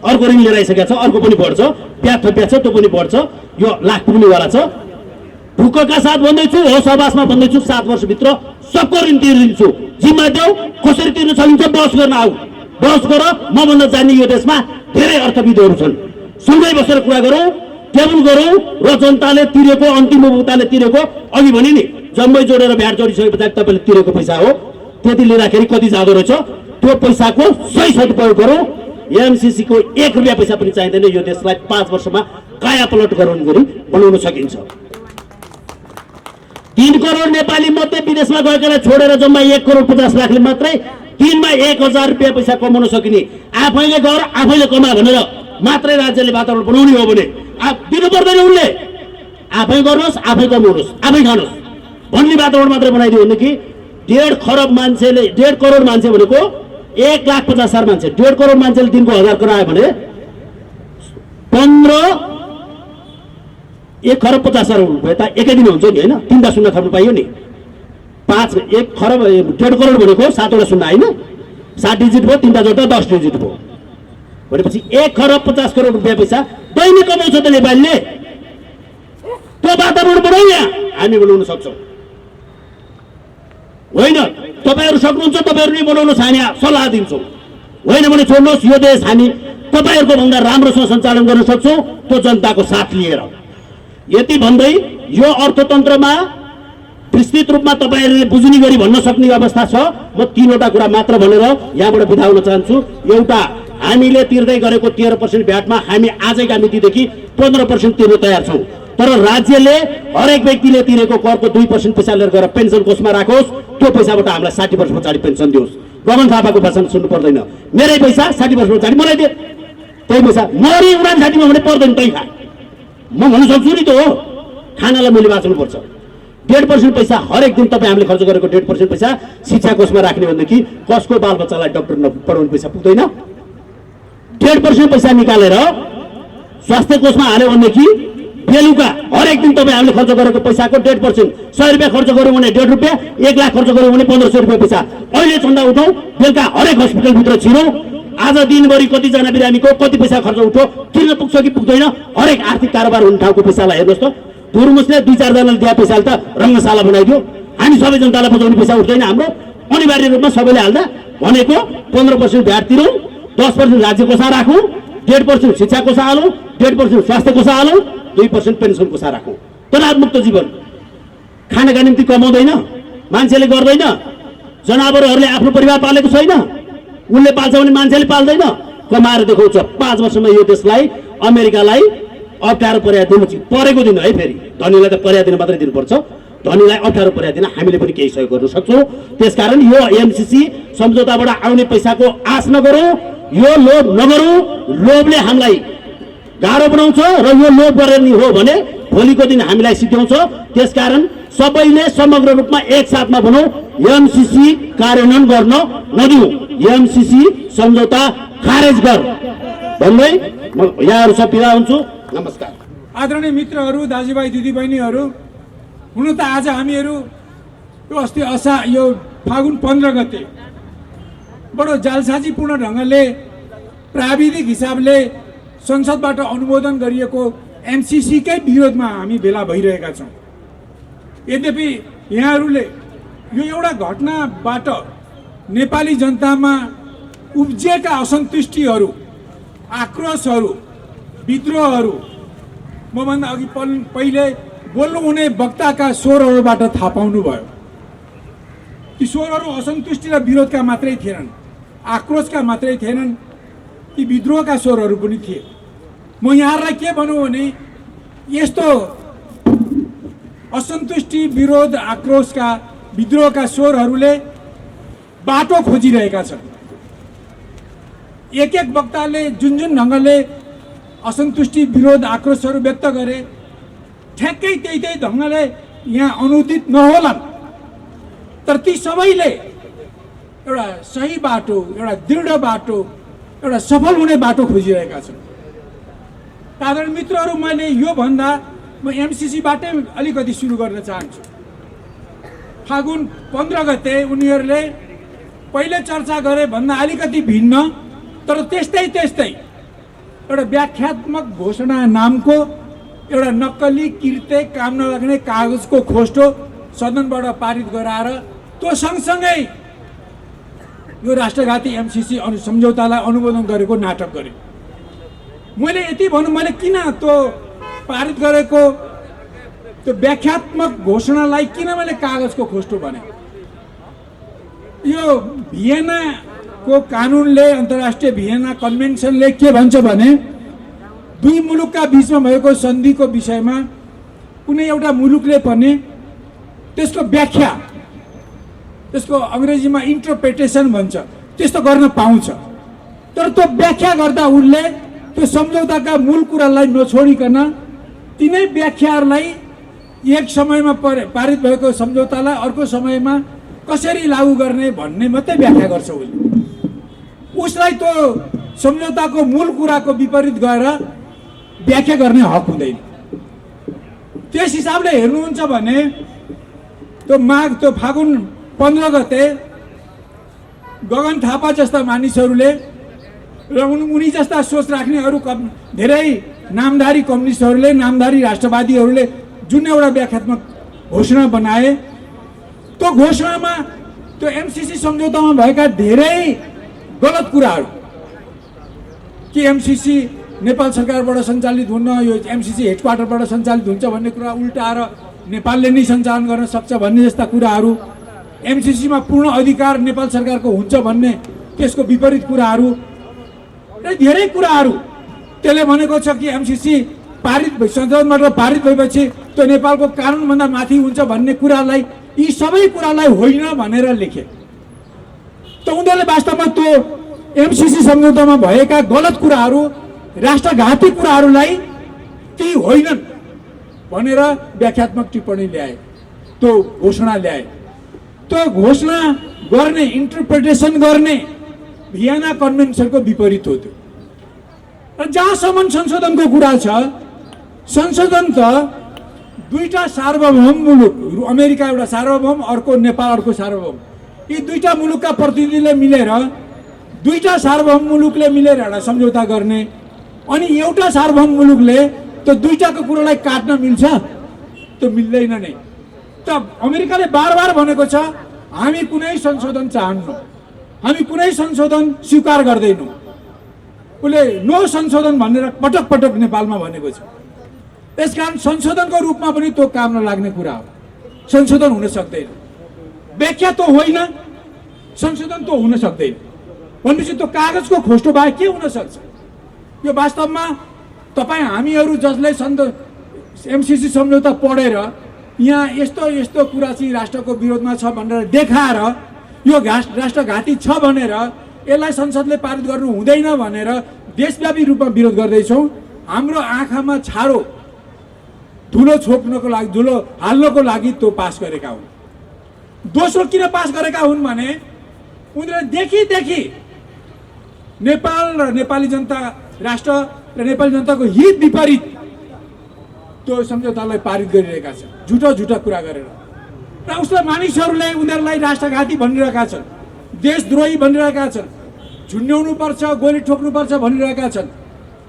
अर्को ऋण लिएर आइसकेको छ, अर्को पनि बढ्छ, ब्याज थपिएको छ, त्यो पनि बढ्छ, यो लाख पुग्नेवाला छ। ढुक्कका साथ भन्दैछु, होस हवासमा भन्दैछु, 7 वर्षभित्र सबको ऋण तिर्दिन्छु। जिम्मा देऊ, कसरी तिर्न सकिन्छ बहस गर्न आऊ, बहस गर। मभन्दा जान्ने यो देशमा धेरै अर्थविदहरू छन्, सँगै बसेर कुरा गरौँ, टेबल गरौँ र जनताले तिरेको अन्तिम उपभोक्ताले तिरेको अघि भने नि जम्मै जोडेर भ्याट जोडिसके पछाडि तपाईँले तिरेको पैसा हो। त्यति लिँदाखेरि कति जाँदो रहेछ त्यो पैसाको सही सदुपयोग गरौँ। एमसीसी को 1 रुपियाँ पैसा पनि चाहिँदैन। यो देशलाई 5 वर्षमा कायापलट गरी बनाउन सकिन्छ। 3 करोड नेपाली मध्ये विदेशमा गएकालाई छोडेर जम्मा 1 करोड 50 लाखले मात्रै दिनमा 1000 रुपियाँ पैसा कमाउन सकिने, आफैले गर आफैले कमा भनेर मात्रै राज्यले वातावरण बनाउने हो भने दिनु पर्दैन। उनले आफै गर्नुहोस्, आफै कमाउनुहोस्, आफै खानुहोस् भन्ने वातावरण मात्रै बनाइदियो भने कि 1.5 खरब मान्छेले 1.5 करोड मान्छे भनेको 1,50,000 मान्छे, 1.5 करोड मान्छेले दिनको 1000 करायो भने 1 खरब 50,000 रुपियाँ त एकै दिन हुन्छ नि होइन। 3 शून्य थप्नु पाइयो नि। 1 खरब 1.5 करोड भनेको 7 वटा शून्य होइन, 7 डिजिट भयो, 3 जोड्दा 10 डिजिट भयो भनेपछि 1 खरब 50 करोड रुपियाँ पैसा दैनिक कमाउँछ त नेपालीले। त्यो वातावरण बनाउँ, यहाँ हामी बनाउन सक्छौँ होइन। तपाईँहरू सक्नुहुन्छ, तपाईँहरू नै बनाउनुहोस्, हामी सल्लाह दिन्छौँ। होइन भने छोड्नुहोस्। यो देश हामी तपाईँहरूको भन्दा राम्रोसँग सञ्चालन गर्न सक्छौँ त्यो जनताको साथ लिएर। यति भन्दै यो अर्थतन्त्रमा विस्तृत रूपमा तपाईँहरूले बुझ्ने गरी भन्न सक्ने अवस्था छ। म 3वटा कुरा मात्र भनेर यहाँबाट बिदा हुन चाहन्छु। एउटा, हामीले तिर्दै गरेको 13% भ्याटमा हामी आजैका मितिदेखि 15% तिर्न तयार छौँ। तर राज्यले हरेक व्यक्तिले तिरेको करको 2% पैसा लिएर गएर पेन्सन कोषमा राखोस्। त्यो पैसाबाट हामीलाई 60 वर्ष पछाडि पेन्सन दियोस्। गगन थापाको भाषण सुन्नु पर्दैन। मेरै पैसा 60 वर्ष पछाडि मलाई दे, त्यही पैसा मरि 59 भने पर्दैन, त्यही खा। म भन्न सक्छु नि त हो, खानालाई मैले बाँच्नुपर्छ। 1.5% पैसा हरेक दिन तपाईँ हामीले खर्च गरेको 1.5% पैसा शिक्षा कोषमा राख्ने भनेदेखि कसको बालबच्चालाई डक्टर पढाउने पैसा पुग्दैन। 1.5% पैसा निकालेर स्वास्थ्य कोषमा हाल्यो भनेदेखि बेलुका हरेक दिन तपाईँ हामीले खर्च गरेको पैसाको 1.5%, 100 रुपियाँ खर्च गऱ्यौँ भने 1.5 रुपियाँ, 1 लाख खर्च गऱ्यौँ भने 1500 रुपियाँ पैसा अहिले चन्दा उठाउँ। बेलुका हरेक हस्पिटलभित्र छिरौँ। आज दिनभरि कतिजना बिरामीको कति पैसा खर्च उठ्यो, तिर्न पुग्छ कि पुग्दैन, हरेक आर्थिक कारोबार हुने ठाउँको पैसालाई हेर्नुहोस् त। धुर्मुसले 2-4 जनाले दिए पैसाले त रङ्गशाला बनाइदियो। हामी सबै जनतालाई बचाउने पैसा उठ्दैन हाम्रो। अनिवार्य रूपमा सबैले हाल्दा भनेको 15% भ्याट तिरौँ, 10% राज्य कोषा राखौँ, 1.5% शिक्षा कोषा हालौँ, 1.5% स्वास्थ्य कोषा हालौँ, 2% पेन्सन कोषा राखौँ। तनावमुक्त जीवन। खानाका निम्ति कमाउँदैन, मान्छेले गर्दैन, जनावरहरूले आफ्नो परिवार पालेको छैन, उनले पाल्छ भने मान्छेले पाल्दैन, कमाएर देखाउँछ। 5 वर्षमा यो देशलाई अमेरिकालाई अप्ठ्यारो परेको दिन है। फेरि धनीलाई त पर्या दिन मात्रै दिनुपर्छ, धनीलाई अप्ठ्यारो पर्या दिन हामीले पनि केही सहयोग गर्न सक्छौँ। त्यसकारण यो एमसीसी सम्झौताबाट आउने पैसाको आश नगरौँ, यो लोभ नगरौँ। लोभले हामीलाई गाह्रो बनाउँछ र यो लोभ गर्ने हो भने भोलिको दिन हामीलाई सिद्ध्याउँछ। त्यसकारण सबैले समग्र रूपमा एक साथमा भनौँ, एमसीसी कार्यान्वयन गर्न नदिउँ, एमसीसी सम्झौता खारेज गर भन्दै म यहाँहरू सब बिदा हुन्छु। नमस्कार। आदरणीय मित्रहरू, दाजुभाइ दिदीबहिनीहरू, हुन त आज हामीहरू यो अस्ति यो फागुन 15 गते बडो जालसाजीपूर्ण ढङ्गले प्राविधिक हिसाबले संसदबाट अनुमोदन गरिएको एमसीसीकै विरोधमा हामी भेला भइरहेका छौँ। यद्यपि यहाँहरूले यो एउटा घटनाबाट नेपाली जनतामा उब्जिएका असन्तुष्टिहरू, आक्रोशहरू, विद्रोहहरू मभन्दा अघि पहिले बोल्नुहुने वक्ताका स्वरहरूबाट थाहा पाउनुभयो। ती स्वरहरू असन्तुष्टि र विरोधका मात्रै थिएनन्, आक्रोशका मात्रै थिएनन्, ती विद्रोहका स्वरहरू पनि थिए। म यहाँहरूलाई के भनौँ भने यस्तो असन्तुष्टि, विरोध, आक्रोशका, विद्रोहका स्वरहरूले बाटो खोजिरहेका छन्। एक वक्ताले जुन ढङ्गले असन्तुष्टि, विरोध, आक्रोशहरू व्यक्त गरे, ठ्याक्कै त्यही ढङ्गले यहाँ अनुदित नहोलान्, तर ती सबैले एउटा सही बाटो, एउटा दृढ बाटो, एउटा सफल हुने बाटो खोजिरहेका छन्। साधारण मित्रहरू, मैले यो भन्दा म एमसीसीबाटै अलिकति सुरु गर्न चाहन्छु। फागुन 15 गते उनीहरूले पहिले चर्चा गरे भन्दा अलिकति भिन्न, तर त्यस्तै एउटा व्याख्यात्मक घोषणा नामको एउटा नक्कली, कृत्य, काम नलाग्ने कागजको खोस्टो सदनबाट पारित गराएर त्यो सँगसँगै यो राष्ट्रघाती एमसीसी सम्झौतालाई अनुमोदन गरेको नाटक गरे। मैले यति भनौँ, मैले किन त्यो पारित गरेको त्यो व्याख्यात्मक घोषणालाई किन मैले कागजको खोस्टो भने? यो भियनाको कानुनले, अन्तर्राष्ट्रिय भियना कन्भेन्सनले के भन्छ भने दुई मुलुकका बिचमा भएको सन्धिको विषयमा कुनै एउटा मुलुकले पनि त्यसको व्याख्या, त्यसको अङ्ग्रेजीमा इन्टरप्रिटेसन भन्छ, त्यस्तो गर्न पाउँछ। तर त्यो व्याख्या गर्दा उनले त्यो सम्झौताका मूल कुरालाई नछोडिकन तिनै व्याख्याहरूलाई एक समयमा पारित भएको सम्झौतालाई अर्को समयमा कसरी लागू गर्ने भन्ने मात्रै व्याख्या गर्छ। उसलाई त्यो सम्झौताको मूल कुराको विपरीत गएर व्याख्या गर्ने हक हुँदैन। त्यस हिसाबले हेर्नुहुन्छ भने त्यो फागुन 15 गते गगन थापा जस्ता मानिसहरूले र उनी जस्ता सोच राख्ने अरू धेरै नामधारी कम्युनिस्टहरूले, नामधारी राष्ट्रवादीहरूले जुन एउटा व्याख्यात्मक घोषणा बनाए, त्यो घोषणामा त्यो एमसीसी सम्झौतामा भएका धेरै गलत कुराहरू कि एमसीसी नेपाल सरकारबाट सञ्चालित हुन्न, यो एमसीसी हेडक्वार्टरबाट सञ्चालित हुन्छ भन्ने कुरा उल्टाएर नेपालले नै सञ्चालन गर्न सक्छ भन्ने जस्ता कुराहरू, एमसीसीमा पूर्ण अधिकार नेपाल सरकारको हुन्छ भन्ने त्यसको विपरीत कुराहरू र धेरै कुराहरू। त्यसले भनेको छ कि एमसीसी संसदबाट पारित भएपछि त्यो नेपालको कानुनभन्दा माथि हुन्छ भन्ने कुरालाई, यी सबै कुरालाई होइन भनेर लेखे। त उनीहरूले वास्तवमा त्यो एमसीसी सम्झौतामा भएका गलत कुराहरू, राष्ट्रघाती कुराहरूलाई ती होइनन् भनेर व्याख्यात्मक टिप्पणी ल्याए, त्यो घोषणा ल्याए। त्यो घोषणा गर्ने, इन्टरप्रिटेसन गर्ने भियना कन्भेन्सनको विपरीत हो त्यो। र जहाँसम्म संशोधनको कुरा छ, संशोधन त दुईटा सार्वभौम मुलुक, अमेरिका एउटा सार्वभौम, अर्को नेपाल अर्को सार्वभौम, यी दुईटा मुलुकका प्रतिनिधिले मिलेर, दुईटा सार्वभौम मुलुकले मिलेर एउटा सम्झौता गर्ने, अनि एउटा सार्वभौम मुलुकले त्यो दुईटाको कुरालाई काट्न मिल्छ? त्यो मिल्दैन नै। त अमेरिकाले बार भनेको छ हामी कुनै संशोधन चाहन्नौँ, हामी कुनै संशोधन स्वीकार गर्दैनौँ। उसले नो संशोधन भनेर पटक पटक नेपालमा भनेको छ। त्यसकारण संशोधनको रूपमा पनि त्यो काम नलाग्ने कुरा हो। संशोधन हुन सक्दैन, व्याख्या त होइन, संशोधन त हुन सक्दैन भनेपछि त्यो कागजको खोस्टो बाहेक के हुन सक्छ? यो वास्तवमा तपाईँ हामीहरू जसले एमसीसी सम्झौता पढेर यहाँ यस्तो यस्तो कुरा चाहिँ राष्ट्रको विरोधमा छ भनेर देखाएर, यो राष्ट्रघाती छ भनेर यसलाई संसदले पारित गर्नु हुँदैन भनेर देशव्यापी रूपमा विरोध गर्दैछौँ। हाम्रो आँखामा छारो धुलो छोप्नको लागि, धुलो हाल्नको लागि त्यो पास गरेका हुन्। दोस्रो किन पास गरेका हुन् भने उनीहरूले देखि नेपाल र नेपाली जनता, राष्ट्र र नेपाली जनताको हित विपरीत त्यो सम्झौतालाई पारित गरिरहेका छन्, झुटा कुरा गरेर। र उसलाई मानिसहरूले उनीहरूलाई राष्ट्रघाती भनिरहेका छन्, देशद्रोही भनिरहेका छन्, झुन्ड्याउनु पर्छ, गोली ठोक्नुपर्छ भनिरहेका छन्,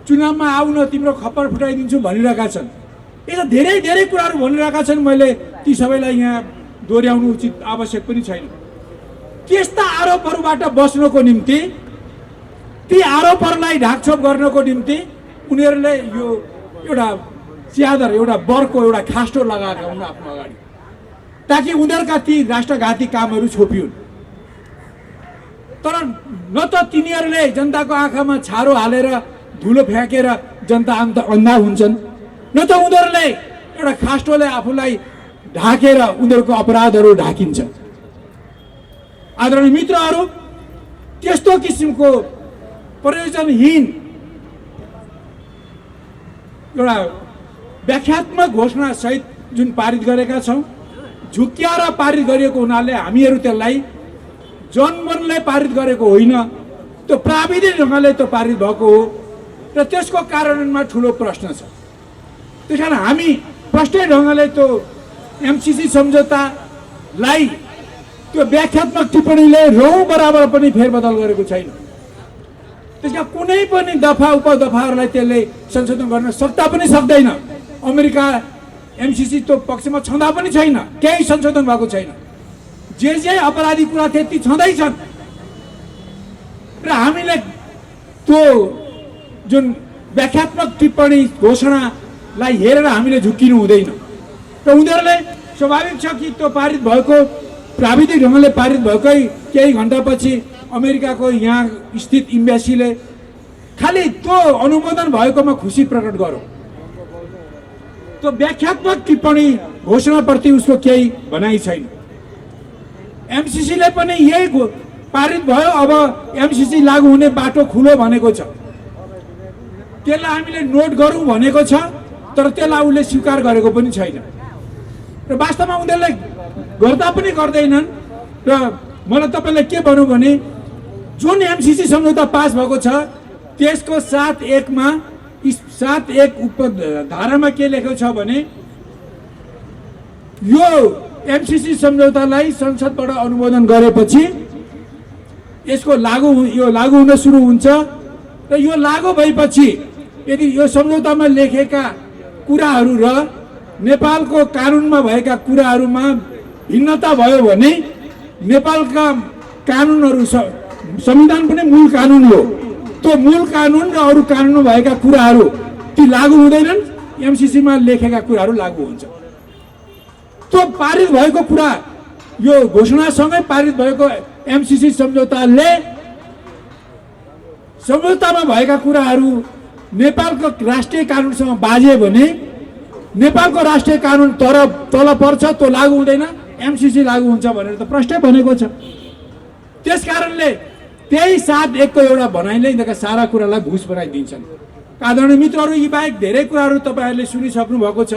चुनावमा आउन तिम्रो खप्पर फुटाइदिन्छु भनिरहेका छन्। यस्ता धेरै कुराहरू भनिरहेका छन्। मैले ती सबैलाई यहाँ दोहोऱ्याउनु उचित आवश्यक पनि छैन। त्यस्ता आरोपहरूबाट बस्नको निम्ति, ती आरोपहरूलाई ढाकछोप गर्नको निम्ति उनीहरूले यो एउटा च्यादर, एउटा बरको एउटा खास्टो लगाएका हुन् आफ्नो अगाडि, ताकि उनीहरूका ती राष्ट्रघाती कामहरू छोपियुन्। तर न त तिनीहरूले जनताको आँखामा छारो हालेर धुलो फ्याँकेर जनता अन्धा हुन्छन्, न त उनीहरूले एउटा खास्टोले आफूलाई ढाकेर उनीहरूको अपराधहरू ढाकिन्छ। आदरणीय मित्रहरू, त्यस्तो किसिमको प्रयोजनहीन एउटा व्याख्यात्मक घोषणा सहित जुन पारित गरेका छौँ, झुक्क्याएर पारित गरिएको हुनाले हामीहरू त्यसलाई जनमनले पारित गरेको होइन, त्यो प्राविधिक ढङ्गले त्यो पारित भएको हो र त्यसको कार्यान्वयनमा ठुलो प्रश्न छ। त्यस कारण हामी प्रष्टै ढङ्गले त्यो एमसीसी सम्झौतालाई त्यो व्याख्यात्मक टिप्पणीले रौँ बराबर पनि फेरबदल गरेको छैन। त्यसका कुनै पनि दफा उपदफाहरूलाई त्यसले संशोधन गर्न सक्दा पनि सक्दैन। अमेरिका एमसीसी त्यो पक्षमा छँदा पनि छैन, केही संशोधन भएको छैन। जे अपराधी कुरा थिए ती छँदैछन् र हामीले त्यो जुन व्याख्यात्मक टिप्पणी घोषणालाई हेरेर हामीले झुक्किनु हुँदैन। र उनीहरूले स्वाभाविक छ कि त्यो पारित भएको प्राविधिक ढङ्गले पारित भएकै केही घन्टापछि अमेरिकाको यहाँ स्थित इम्बेसीले खालि त्यो अनुमोदन भएकोमा खुसी प्रकट गर्यो। त्यो व्याख्यात्मक टिप्पणी घोषणाप्रति उसको केही भनाइ छैन। एमसीसीले पनि यही पारित भयो, अब एमसीसी लागू हुने बाटो खुलो भनेको छ। त्यसलाई हामीले नोट गरौँ भनेको छ, तर त्यसलाई उसले स्वीकार गरेको पनि छैन र वास्तवमा उनीहरूले गर्दा पनि गर्दैनन्। र मलाई तपाईँलाई के भनौँ भने जुन एमसीसी सम्झौता पास भएको छ त्यसको 7(1) मा 7(1) उपधारामा के लेखेको छ भने यो एमसीसी सम्झौतालाई संसदबाट अनुमोदन गरेपछि यसको लागू हुन सुरु हुन्छ र यो लागू भएपछि यदि यो सम्झौतामा लेखेका कुराहरू र नेपालको कानुनमा भएका कुराहरूमा भिन्नता भयो भने नेपालका कानुनहरू संविधान पनि मूल कानुन हो, त्यो मूल कानुन र अरू कानुनमा भएका कुराहरू ती लागू हुँदैनन्, एमसीसीमा लेखेका कुराहरू लागू हुन्छ। त्यो पारित भएको कुरा यो घोषणासँगै पारित भएको एमसीसी सम्झौताले सम्झौतामा भएका कुराहरू नेपालको राष्ट्रिय कानुनसँग बाजे भने नेपालको राष्ट्रिय कानुन तल पर्छ, त्यो लागू हुँदैन, एमसीसी लागू हुन्छ भनेर त प्रष्टै भनेको छ। त्यसकारणले त्यही 7(1) को एउटा भनाइले यिनीहरूका सारा कुरालाई भुस बनाइदिन्छन्। आदरणीय मित्रहरू, यी बाहेक धेरै कुराहरू तपाईँहरूले सुनिसक्नु भएको छ।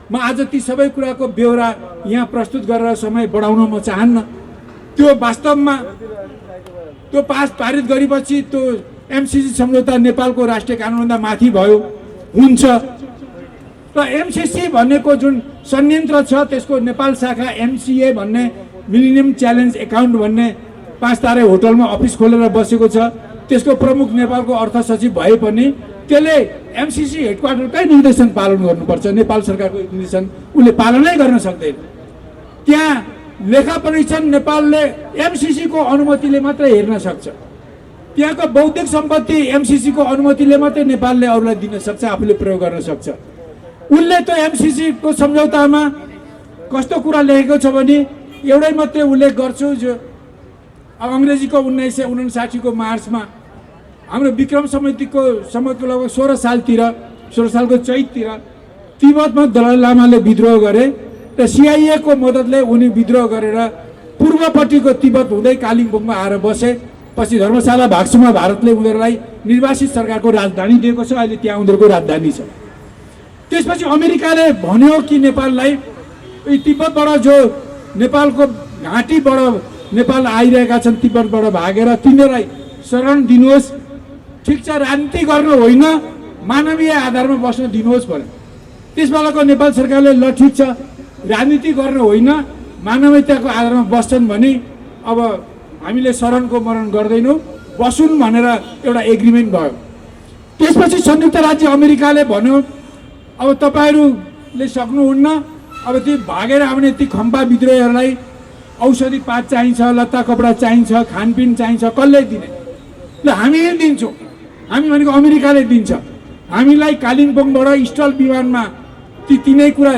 म आज ती सबै कुराको ब्यौरा यहाँ प्रस्तुत गरेर समय बढाउन म चाहन्न। त्यो वास्तवमा त्यो पारित गरेपछि त्यो एमसीसी सम्झौता नेपालको राष्ट्रिय कानुनभन्दा माथि भयो हुन्छ र एमसीसी भनेको जुन संयन्त्र छ त्यसको नेपाल शाखा एमसीए भन्ने मिलेनियम च्यालेन्ज एकाउन्ट भन्ने 5 तारे होटलमा अफिस खोलेर बसेको छ। त्यसको प्रमुख नेपालको अर्थ सचिव भए पनि त्यसले एमसीसी हेडक्वार्टरकै निर्देशन पालन गर्नुपर्छ। नेपाल सरकारको निर्देशन उसले पालनै गर्न सक्दैन। त्यहाँ लेखा परीक्षण नेपालले एमसीसी को अनुमतिले मात्रै हेर्न सक्छ। त्यहाँको बौद्धिक सम्पत्ति एमसीसी को अनुमतिले मात्रै नेपालले अरूलाई दिन सक्छ, आफूले प्रयोग गर्न सक्छ। उसले त्यो एमसीसी को सम्झौतामा कस्तो कुरा लेखेको छ भने एउटै मात्रै उल्लेख गर्छु, जो अङ्ग्रेजीको 1959 को मार्चमा हाम्रो विक्रम सम्मको लगभग 16 सालको चैततिर तिब्बतमा दलाई लामाले विद्रोह गरे र CIA को मद्दतले उनी विद्रोह गरेर पूर्वपट्टिको तिब्बत हुँदै कालिम्पोङमा आएर बसे। पछि धर्मशाला भाग्सुमा भारतले उनीहरूलाई निर्वासित सरकारको राजधानी दिएको छ, अहिले त्यहाँ उनीहरूको राजधानी छ। त्यसपछि अमेरिकाले भन्यो कि नेपाललाई तिब्बतबाट जो नेपालको घाँटीबाट नेपाल आइरहेका छन् तिब्बतबाट भागेर तिनीहरूलाई शरण दिनुहोस्, ठिक छ, राजनीति गर्न होइन मानवीय आधारमा बस्न दिनुहोस् भने। त्यसबेलाको नेपाल सरकारले ल ठिक छ, राजनीति गर्न होइन मानवीयताको आधारमा बस्छन् भने अब हामीले शरणको मरण गर्दैनौँ, बसुन् भनेर एउटा एग्रिमेन्ट भयो। त्यसपछि संयुक्त राज्य अमेरिकाले भन्यो अब तपाईँहरूले सक्नुहुन्न, अब ती भागेर आउने ती खम्पा विद्रोहीहरूलाई औषधि पात चाहिन्छ, लत्ता कपडा चाहिन्छ, खानपिन चाहिन्छ, कसले दिने? ल हामी दिन्छौँ, हामी भनेको अमेरिकाले दिन्छ। हामीलाई कालिम्पोङबाट स्टल विमानमा तिनै कुरा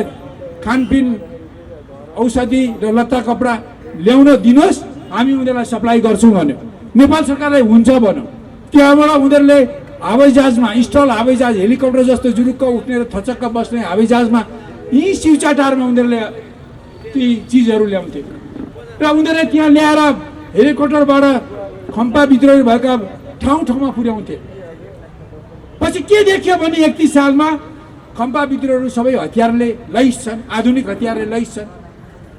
खानपिन औषधि र लत्ता कपडा ल्याउन दिनुहोस्, हामी उनीहरूलाई सप्लाई गर्छौँ भन्यो। नेपाल सरकारले हुन्छ भन्यो। त्यहाँबाट उनीहरूले हवाईजहाजमा स्टल हवाईजहाज हेलिकप्टर जस्तो जुरुक्क उठ्ने र थचक्क बस्ने हवाईजहाजमा यहीँ शिवचाटारमा उनीहरूले ती चिजहरू ल्याउँथे र उनीहरूले त्यहाँ ल्याएर हेलिकप्टरबाट खम्पा विद्रोही भएका ठाउँमा पुर्याउँथे। पछि के देखियो भने 31 सालमा खम्पा विद्रोहीहरू सबै हतियारले लैस छन्, आधुनिक हतियारले लैस छन्।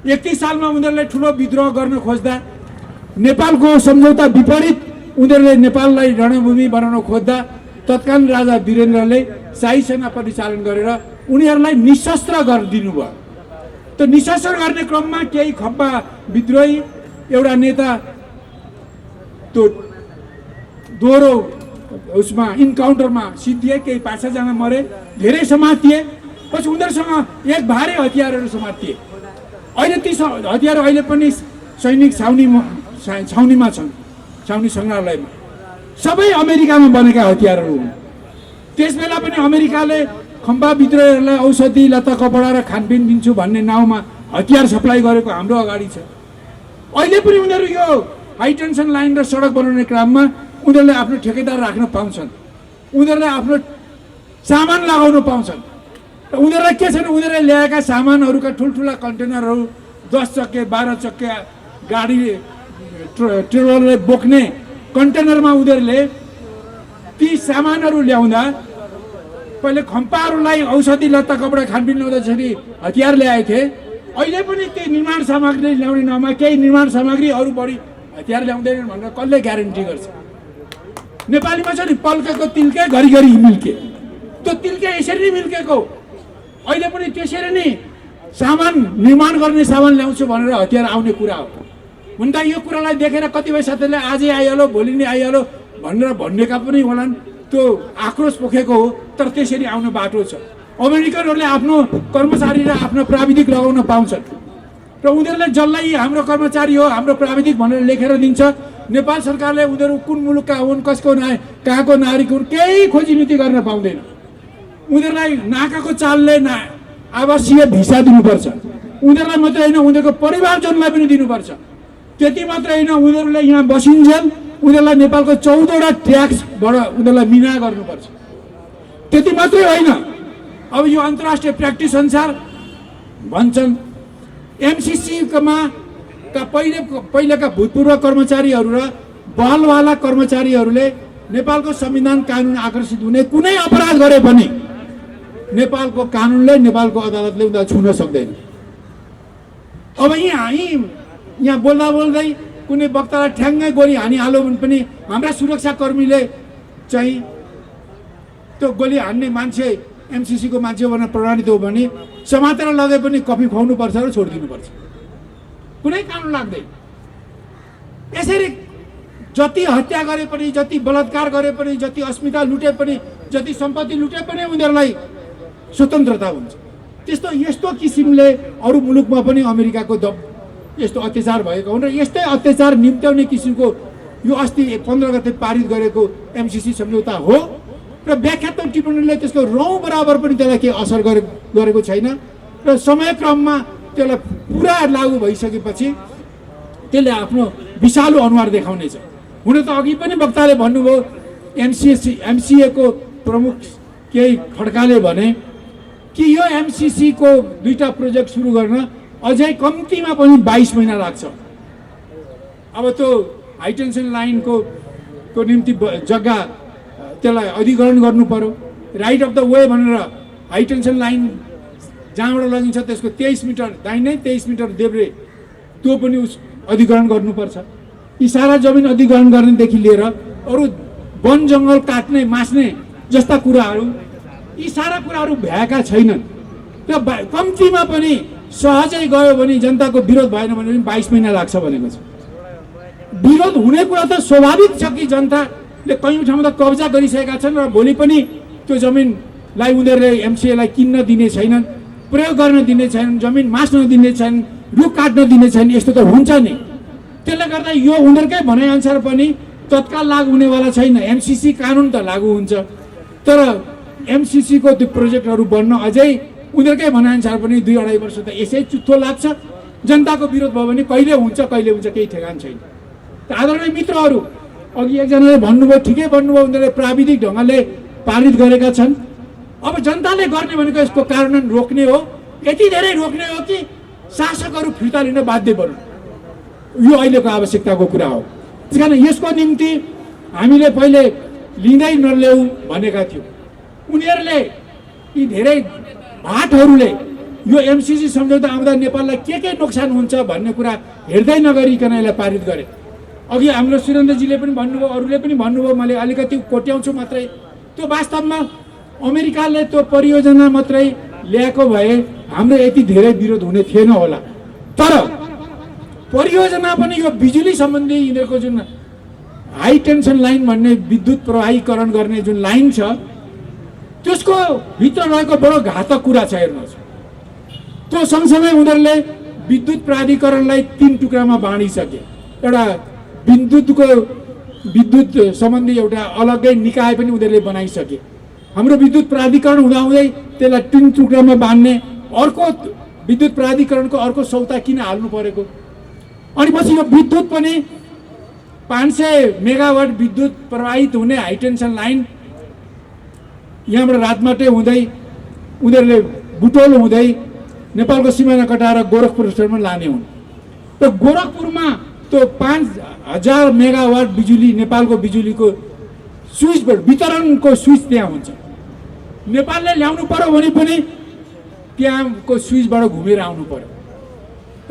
31 सालमा उनीहरूले ठुलो विद्रोह गर्न खोज्दा नेपालको सम्झौता विपरीत उनीहरूले नेपाललाई रणभूमि बनाउन खोज्दा तत्कालीन राजा वीरेन्द्रले शाही सेना परिचालन गरेर उनीहरूलाई निशस्त्र गरिदिनु भयो। त्यो निशस्त्र गर्ने क्रममा केही खम्पा विद्रोही एउटा नेता त्यो दोहोरो उसमा इन्काउन्टरमा सिद्धिए, केही 5-6 जना मरे, धेरै समातिए। पछि उनीहरूसँग एक भारी हतियारहरू समातिए। अहिले ती हतियार अहिले पनि सैनिक छाउनीमा छन्, छाउनी सङ्ग्रहालयमा। सबै अमेरिकामा बनेका हतियारहरू हुन्। त्यसबेला पनि अमेरिकाले खम्बा विद्रोहीहरूलाई औषधि लत्ता कपडा र खानपिन दिन्छु भन्ने नाउँमा हतियार सप्लाई गरेको हाम्रो अगाडि छ। अहिले पनि उनीहरू यो हाई टेन्सन लाइन र सडक बनाउने क्रममा उनीहरूले आफ्नो ठेकेदार राख्न पाउँछन्, उनीहरूले आफ्नो सामान लगाउन पाउँछन्। र उनीहरूलाई के छैन, उनीहरूले ल्याएका सामानहरूका ठुल्ठुला कन्टेनरहरू 10 चक्के 12 चक्के गाडी ट्रेलरले बोक्ने कन्टेनरमा उनीहरूले ती सामानहरू ल्याउँदा पहिले खम्पाहरूलाई औषधि लत्ता कपडा खानपिन ल्याउँदाखेरि हतियार ल्याएथे। अहिले पनि त्यही निर्माण सामग्री ल्याउने नाममा केही निर्माण सामग्री अरू बढी हतियार ल्याउँदैनन् भनेर कसले ग्यारेन्टी गर्छ? नेपालीमा छ नि पल्केको तिल्के घरिघरि मिल्के, त्यो तिल्के यसरी नै मिल्केको। अहिले पनि त्यसरी नै सामान निर्माण गर्ने सामान ल्याउँछु भनेर हतियार आउने कुरा हो। हुन त यो कुरालाई देखेर कतिपय साथीहरूले आजै आइहाल्यो भोलि नै आइहाल्यो भनेर भन्नेका पनि होलान्, त्यो आक्रोश पोखेको हो। तर त्यसरी आउने बाटो छ। अमेरिकनहरूले आफ्नो कर्मचारी र आफ्नो प्राविधिक लगाउन पाउँछन् र उनीहरूले जसलाई हाम्रो कर्मचारी हो हाम्रो प्राविधिक भनेर लेखेर दिन्छ। नेपाल सरकारले उनीहरू कुन मुलुकका हुन्, कसको कहाँको नागरिक हुन् केही खोजी नीति गर्न पाउँदैन। उनीहरूलाई नाकाको चालले आवासीय भिसा दिनुपर्छ। उनीहरूलाई मात्रै होइन उनीहरूको परिवारजनलाई पनि दिनुपर्छ। त्यति मात्रै होइन उनीहरूले यहाँ बसिन्जेल उनीहरूलाई नेपालको 14वटा ट्याक्सबाट उनीहरूलाई मिना गर्नुपर्छ। त्यति मात्रै होइन, अब यो अन्तर्राष्ट्रिय प्र्याक्टिस अनुसार भन्छन् एमसिसीमा पहिलेका भूतपूर्व कर्मचारीहरू र बहलवाला कर्मचारीहरूले नेपालको संविधान कानुन आकर्षित हुने कुनै अपराध गरे पनि नेपालको कानुनले नेपालको अदालतले उनीलाई छुन सक्दैन। अब यहाँ बोल्दा बोल्दै कुनै वक्तालाई ठ्याङ्गै गोली हानिहाल्यो भने पनि हाम्रा सुरक्षाकर्मीले चाहिँ त्यो गोली हान्ने मान्छे एमसिसीको मान्छे भनेर प्रमाणित हो भने समातेर लगे पनि कफी खुवाउनुपर्छ र छोडिदिनुपर्छ, कुनै कानुन लाग्दैन। यसरी जति हत्या गरे पनि, जति बलात्कार गरे पनि, जति अस्मिता लुटे पनि, जति सम्पत्ति लुटे पनि उनीहरूलाई स्वतन्त्रता हुन्छ। यस्तो किसिमले अरू मुलुकमा पनि अमेरिकाको यस्तो अत्याचार भएको हुन् र यस्तै अत्याचार निम्त्याउने किसिमको यो अस्ति 15 गते पारित गरेको एमसिसी सम्झौता हो र व्याख्यात्मक टिप्पणीले त्यसको रौँ बराबर पनि त्यसलाई केही असर गरेको छैन र समयक्रममा त्यसलाई पुरा लागू भइसकेपछि त्यसले आफ्नो विषालु अनुहार देखाउनेछ। हुन त अघि पनि वक्ताले भन्नुभयो एमसिएको प्रमुख केही खड्काले भने कि यो एमसिसीको 2टा प्रोजेक्ट सुरु गर्न अझै कम्तीमा पनि 22 महिना लाग्छ। अब त्यो हाई टेन्सन लाइनको निम्ति जग्गा त्यसलाई अधिग्रहण गर्नु पर्यो। राइट अफ द वे भनेर हाई टेन्सन लाइन जहाँबाट लगिन्छ त्यसको 23 मिटर दाहिने 23 मिटर देब्रे त्यो पनि अधिग्रहण गर्नुपर्छ। यी सारा जमिन अधिग्रहण गर्नेदेखि लिएर अरू वन जङ्गल काट्ने मास्ने जस्ता कुराहरू यी सारा कुराहरू भएका छैनन् र कम्तीमा पनि सहजै गयो भने जनताको विरोध भएन भने 22 महिना लाग्छ भनेको छ। विरोध हुने कुरा त स्वाभाविक छ कि जनताले कयौँ ठाउँमा त कब्जा गरिसकेका छन् र भोलि पनि त्यो जमिनलाई उनीहरूले एमसिएलाई किन्न दिने छैनन्, प्रयोग गर्न दिने छैनन्, जमिन मास्न दिने छैनन्, रुख काट्न दिने छैनन्। यस्तो त हुन्छ नि। त्यसले गर्दा यो उनीहरूकै भनाइअनुसार पनि तत्काल लागू हुनेवाला छैन। एमसिसी कानुन त लागू हुन्छ तर एमसिसीको त्यो प्रोजेक्टहरू बन्न अझै उनीहरूकै भनाइअनुसार पनि 2-2.5 वर्ष त यसै चुत्थो लाग्छ। जनताको विरोध भयो भने कहिले हुन्छ केही ठेगान छैन। आदरणीय मित्रहरू, अघि एकजनाले भन्नुभयो, ठिकै भन्नुभयो, उनीहरूले प्राविधिक ढङ्गले पारित गरेका छन्। अब जनताले गर्ने भनेको यसको कार्यान्वयन रोक्ने हो। यति धेरै रोक्ने हो कि शासकहरू फिर्ता लिन बाध्य बन्नु। यो अहिलेको आवश्यकताको कुरा हो। त्यसकारण यसको निम्ति हामीले पहिले लिँदै नल्याऊ भनेका थियौँ। उनीहरूले यी धेरै भाटहरूले यो एमसिसी सम्झौता आउँदा नेपाललाई के नोक्सान हुन्छ भन्ने कुरा हेर्दै नगरिकन यसलाई पारित गरे। अघि हाम्रो सुरेन्द्रजीले पनि भन्नुभयो, अरूले पनि भन्नुभयो, मैले अलिकति कोट्याउँछु मात्रै। त्यो वास्तवमा अमेरिकाले त्यो परियोजना मात्रै ल्याएको भए हाम्रो यति धेरै विरोध हुने थिएन होला। तर परियोजना पनि यो बिजुली सम्बन्धी यिनीहरूको जुन हाई टेन्सन लाइन भन्ने विद्युत प्रवाहीकरण गर्ने जुन लाइन छ त्यसको भित्र रहेको बडो घातक कुरा छ। हेर्नुहोस्, त्यो सँगसँगै उनीहरूले विद्युत प्राधिकरणलाई 3 टुक्रामा बाँडिसके। एउटा विद्युत सम्बन्धी एउटा अलग्गै निकाय पनि उनीहरूले बनाइसके। हाम्रो विद्युत प्राधिकरण हुँदाहुँदै त्यसलाई 3 टुक्रामा बाँध्ने, अर्को विद्युत प्राधिकरणको अर्को सौता किन हाल्नु परेको? अनि पछि यो विद्युत पनि 500 मेगावाट विद्युत प्रवाहित हुने हाई टेन्सन लाइन यहाँबाट रातमाटे हुँदै उनीहरूले बुटोल हुँदै नेपालको सिमाना कटाएर गोरखपुरसम्म लाने हुन्। त गोरखपुरमा त्यो 5000 मेगावाट बिजुली नेपालको बिजुलीको स्विचबाट वितरणको स्विच त्यहाँ हुन्छ। नेपालले ल्याउनु पर्यो भने पनि त्यहाँको स्विचबाट घुमेर आउनु पर्यो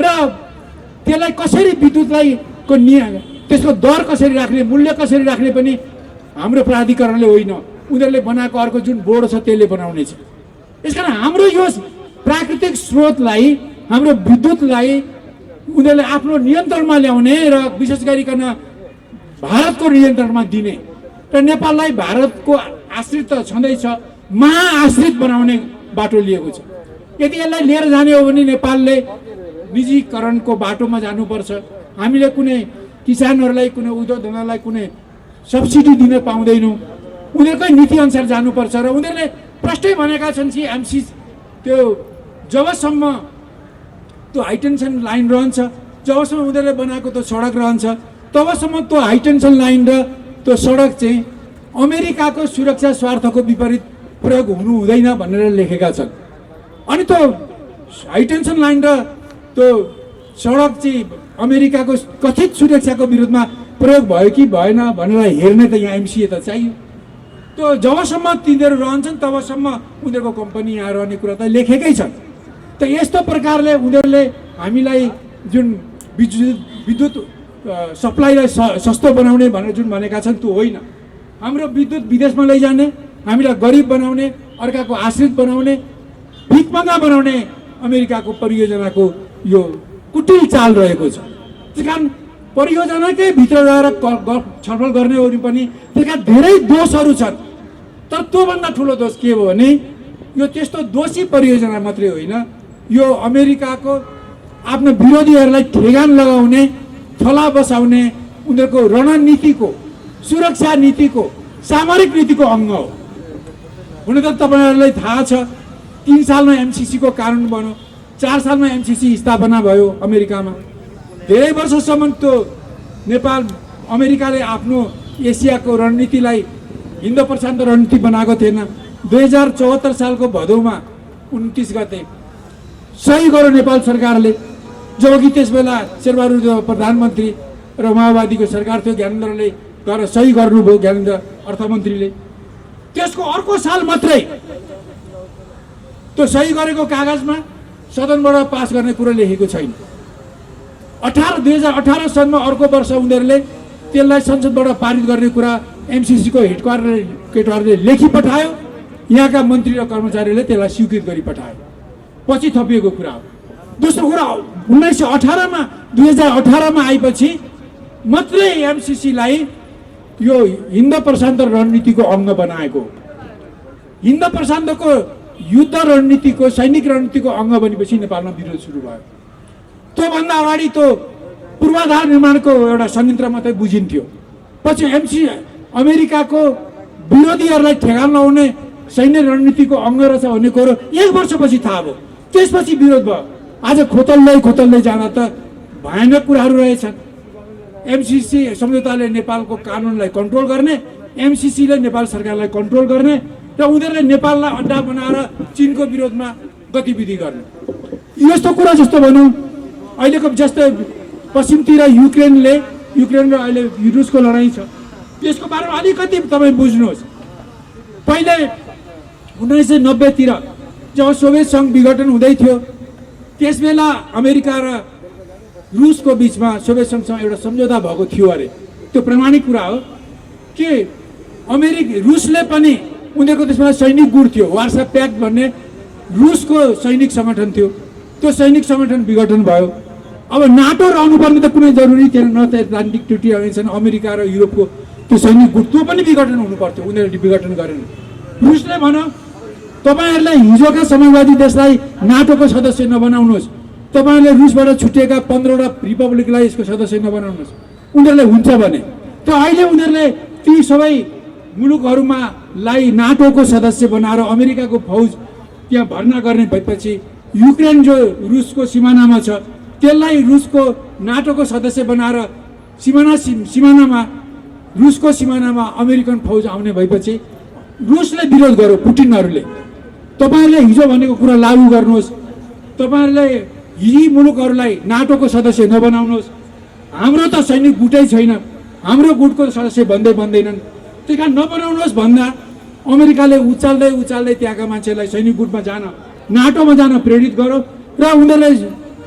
र त्यसलाई कसरी विद्युतलाई को त्यसको दर कसरी राख्ने, मूल्य कसरी राख्ने पनि हाम्रो प्राधिकरणले होइन, उनीहरूले बनाएको अर्को जुन बोर्ड छ त्यसले बनाउने छ। यसकारण हाम्रो यो प्राकृतिक स्रोतलाई, हाम्रो विद्युतलाई उनीहरूले आफ्नो नियन्त्रणमा ल्याउने र विशेष गरिकन भारतको नियन्त्रणमा दिने र नेपाललाई भारतको आश्रित त छँदैछ, महाआश्रित बनाउने बाटो लिएको छ। यदि यसलाई लिएर जाने हो भने नेपालले निजीकरणको बाटोमा जानुपर्छ। हामीले कुनै किसानहरूलाई, कुनै उद्योग धन्दालाई कुनै सब्सिडी दिन पाउँदैनौँ, उनीहरूकै नीतिअनुसार जानुपर्छ। र उनीहरूले प्रष्टै भनेका छन् कि एमसी त्यो जबसम्म त्यो हाई टेन्सन लाइन रहन्छ, जबसम्म उनीहरूले बनाएको त्यो सडक रहन्छ, तबसम्म त्यो हाई टेन्सन लाइन र त्यो सडक चाहिँ अमेरिकाको सुरक्षा स्वार्थको विपरीत प्रयोग हुनु हुँदैन भनेर लेखेका छन्। अनि त्यो हाई टेन्सन लाइन र त्यो सडक चाहिँ अमेरिकाको कथित सुरक्षाको विरुद्धमा प्रयोग भयो कि भएन भनेर हेर्ने त यहाँ एमसिए त चाहियो। त्यो जबसम्म तिनीहरू रहन्छन् तबसम्म उनीहरूको कम्पनी यहाँ रहने कुरा त लेखेकै छ। त यस्तो प्रकारले उनीहरूले हामीलाई जुन विद्युत सप्लाईलाई सस्तो बनाउने भनेर जुन भनेका छन् त्यो होइन। हाम्रो विद्युत विदेशमा लैजाने, हामीलाई गरिब बनाउने, अर्काको आश्रित बनाउने, भिखमंगा बनाउने अमेरिकाको परियोजनाको यो कुटिल चाल रहेको छ। त्यस कारण परियोजनाकै भित्र गएर छलफल गर्ने हो पनि त्यसका धेरै दोषहरू छन्। तर त्योभन्दा ठुलो दोष के हो भने यो त्यस्तो दोषी परियोजना मात्रै होइन, यो अमेरिकाको आफ्नो विरोधीहरूलाई ठेगान लगाउने, थला बसाउने उनीहरूको रणनीतिको, सुरक्षा नीतिको, सामरिक नीतिको अङ्ग हो। हुन त तपाईँहरूलाई थाहा छ 3 सालमा एमसिसीको कानुन बन्यो, 4 सालमा एमसिसी स्थापना भयो अमेरिकामा। धेरै वर्षसम्म त्यो नेपाल अमेरिकाले आफ्नो एसियाको रणनीतिलाई हिन्द प्रशान्त रणनीति बनाएको थिएन। 2074 सालको भदौमा 29 गते सही गर्यो नेपाल सरकारले, जबकि त्यसबेला शेरबहादुर प्रधानमन्त्री र माओवादीको सरकार थियो, ज्ञानेन्द्रले गएर सही गर्नुभयो, ज्ञानेन्द्र अर्थमन्त्रीले। त्यसको अर्को साल मात्रै त्यो सही गरेको कागजमा सदनबाट पास गर्ने कुरो लेखेको छैन। 2018 सनमा अर्को वर्ष उनीहरूले त्यसलाई संसदबाट पारित गर्ने कुरा एमसिसीको हेडक्वार्टरले लेखी पठायो, यहाँका मन्त्री र कर्मचारीले त्यसलाई स्वीकृत गरी पठायो, पछि थपिएको कुरा हो। दोस्रो कुरा 2018 मा आएपछि मात्रै एमसिसीलाई यो हिन्द प्रशान्त रणनीतिको अङ्ग बनाएको। हिन्द प्रशान्तको युद्ध रणनीतिको, सैनिक रणनीतिको अङ्ग बनेपछि नेपालमा विरोध सुरु भयो। त्योभन्दा अगाडि त्यो पूर्वाधार निर्माणको एउटा संयन्त्र मात्रै बुझिन्थ्यो। पछि अमेरिकाको विरोधीहरूलाई ठेगान लगाउने सैन्य रणनीतिको अङ्ग रहेछ भन्ने कुरो 1 वर्षपछि थाहा भयो। त्यसपछि विरोध भयो। आज खोतल्दै जाँदा त भयानक कुराहरू रहेछन्। एमसिसी सम्झौताले नेपालको कानुनलाई कन्ट्रोल गर्ने, एमसिसीले नेपाल सरकारलाई कन्ट्रोल गर्ने र उनीहरूले नेपाललाई अड्डा बनाएर चीनको विरोधमा गतिविधि गर्ने। यस्तो कुरा जस्तो भनौँ अहिलेको जस्तो पश्चिमतिर युक्रेन र अहिले रुसको लडाइँ छ, त्यसको बारेमा अलिकति तपाईँ बुझ्नुहोस्। पहिले 1990 तिर जब सोभियत सङ्घ विघटन हुँदै थियो त्यसबेला अमेरिका र रुसको बिचमा सोभियत सङ्घसँग एउटा सम्झौता भएको थियो अरे। त्यो प्रमाणिक कुरा हो कि रुसले पनि उनीहरूको त्यसमा सैनिक गुट थियो, वार्सा प्याक्ट भन्ने रुसको सैनिक सङ्गठन थियो। त्यो सैनिक सङ्गठन विघटन भयो। अब नाटो रहनुपर्ने त कुनै जरुरी थिएन, North Atlantic Treaty Organisation America र युरोपको त्यो सैनिक गुट त्यो पनि विघटन हुनु पर्थ्यो, उनीहरूले विघटन गरेन। रुसले भन्यो तपाईँहरूलाई हिजोका समाजवादी देशलाई नाटोको सदस्य नबनाउनुहोस्, तपाईँहरूले रुसबाट छुटिएका 15वटा रिपब्लिकलाई यसको सदस्य नबनाउनुहोस्। उनीहरूले हुन्छ भने त अहिले उनीहरूले ती सबै मुलुकहरूमालाई नाटोको सदस्य बनाएर अमेरिकाको फौज त्यहाँ भर्ना गर्ने भएपछि युक्रेन जो रुसको सिमानामा छ त्यसलाई रुसको नाटोको सदस्य बनाएर सिमानामा रुसको सिमानामा अमेरिकन फौज आउने भएपछि रुसले विरोध गर्यो पुटिनहरूले। तपाईँहरूले हिजो भनेको कुरा लागू गर्नुहोस्, तपाईँहरूले यी मुलुकहरूलाई नाटोको सदस्य नबनाउनुहोस्। हाम्रो त सैनिक गुटै छैन, हाम्रो गुटको सदस्य भन्दैनन्, त्यही कारण नबनाउनुहोस् भन्दा अमेरिकाले उचाल्दै त्यहाँका मान्छेलाई सैनिक गुटमा जान, नाटोमा जान प्रेरित गर्यो र उनीहरूले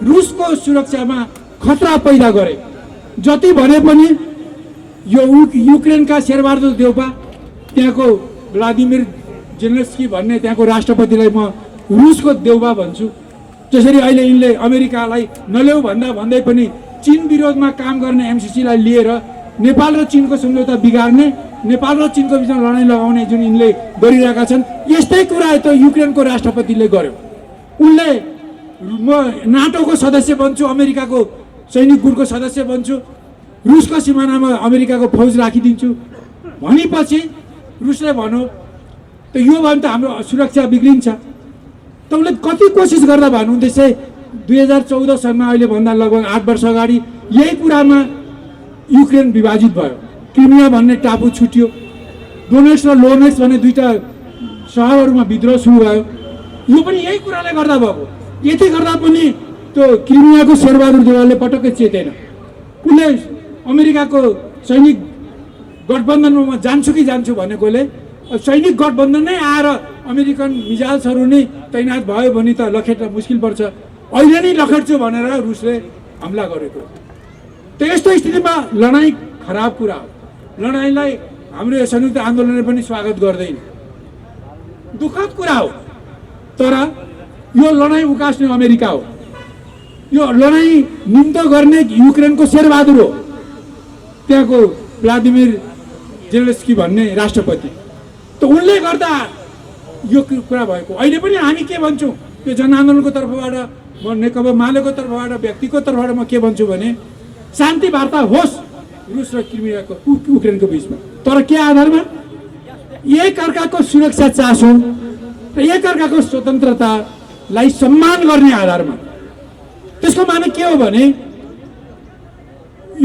रुसको सुरक्षामा खतरा पैदा गरे। जति भने पनि यो युक्रेनका शेरबहादुर देउपा, त्यहाँको भ्लादिमिर जेलेन्स्की भन्ने त्यहाँको राष्ट्रपतिलाई म रुसको देउबा भन्छु। त्यसरी अहिले यिनले अमेरिकालाई नल्याउ भन्दै पनि चीन विरोधमा काम गर्ने एमसिसीलाई लिएर नेपाल र चीनको सम्झौता बिगार्ने, नेपाल र चीनको बिचमा लडाइँ लगाउने जुन यिनले गरिरहेका छन्, यस्तै कुरा त युक्रेनको राष्ट्रपतिले गर्यो। उनले म नाटोको सदस्य बन्छु, अमेरिकाको सैनिक गुटको सदस्य बन्छु, रुसको सिमानामा अमेरिकाको फौज राखिदिन्छु भनेपछि रुसले भन्यो त यो भने त हाम्रो सुरक्षा बिग्रिन्छ। त उसले कति कोसिस गर्दा भन्नुहुँदैछ 2014 सनमा, अहिले भन्दा लगभग 8 वर्ष अगाडि यही कुरामा युक्रेन विभाजित भयो, क्रिमिया भन्ने टापु छुट्यो, डोनेट्स र लोनेट्स भन्ने दुईटा सहरहरूमा विद्रोह सुरु भयो। यो पनि यही कुराले गर्दा भएको। यति गर्दा पनि त्यो क्रिमियाको शेरबहादुर देउवाले पटक्कै चेतेन। उसले अमेरिकाको सैनिक गठबन्धनमा म जान्छु भनेकोले सैनिक गठबन्धन नै आएर अमेरिकन मिजाइल्सहरू नै तैनात भयो भने त लखेट्न मुस्किल पर्छ, अहिले नै लखेट्छु भनेर रुसले हमला गरेको। त यस्तो स्थितिमा लडाइँ खराब कुरा हो। लडाइँलाई हाम्रो यो संयुक्त आन्दोलनले पनि स्वागत गर्दैन, दुःखद कुरा हो। तर यो लडाइँ उकास्ने अमेरिका हो, यो लडाइँ निम्तो गर्ने युक्रेनको शेरबहादुर हो, त्यहाँको भ्लादिमिर जेलेन्स्की भन्ने राष्ट्रपति। त उनले गर्दा यो कुरा भएको। अहिले पनि हामी के भन्छौँ, यो जनआन्दोलनको तर्फबाट, म नेकपा मालेको तर्फबाट, व्यक्तिको तर्फबाट म के भन्छु भने शान्ति वार्ता होस् रुस र क्रिमियाको युक्रेनको बिचमा, तर के आधारमा? एक अर्काको सुरक्षा चासो र एक अर्काको स्वतन्त्रतालाई सम्मान गर्ने आधारमा। त्यसको माने के हो भने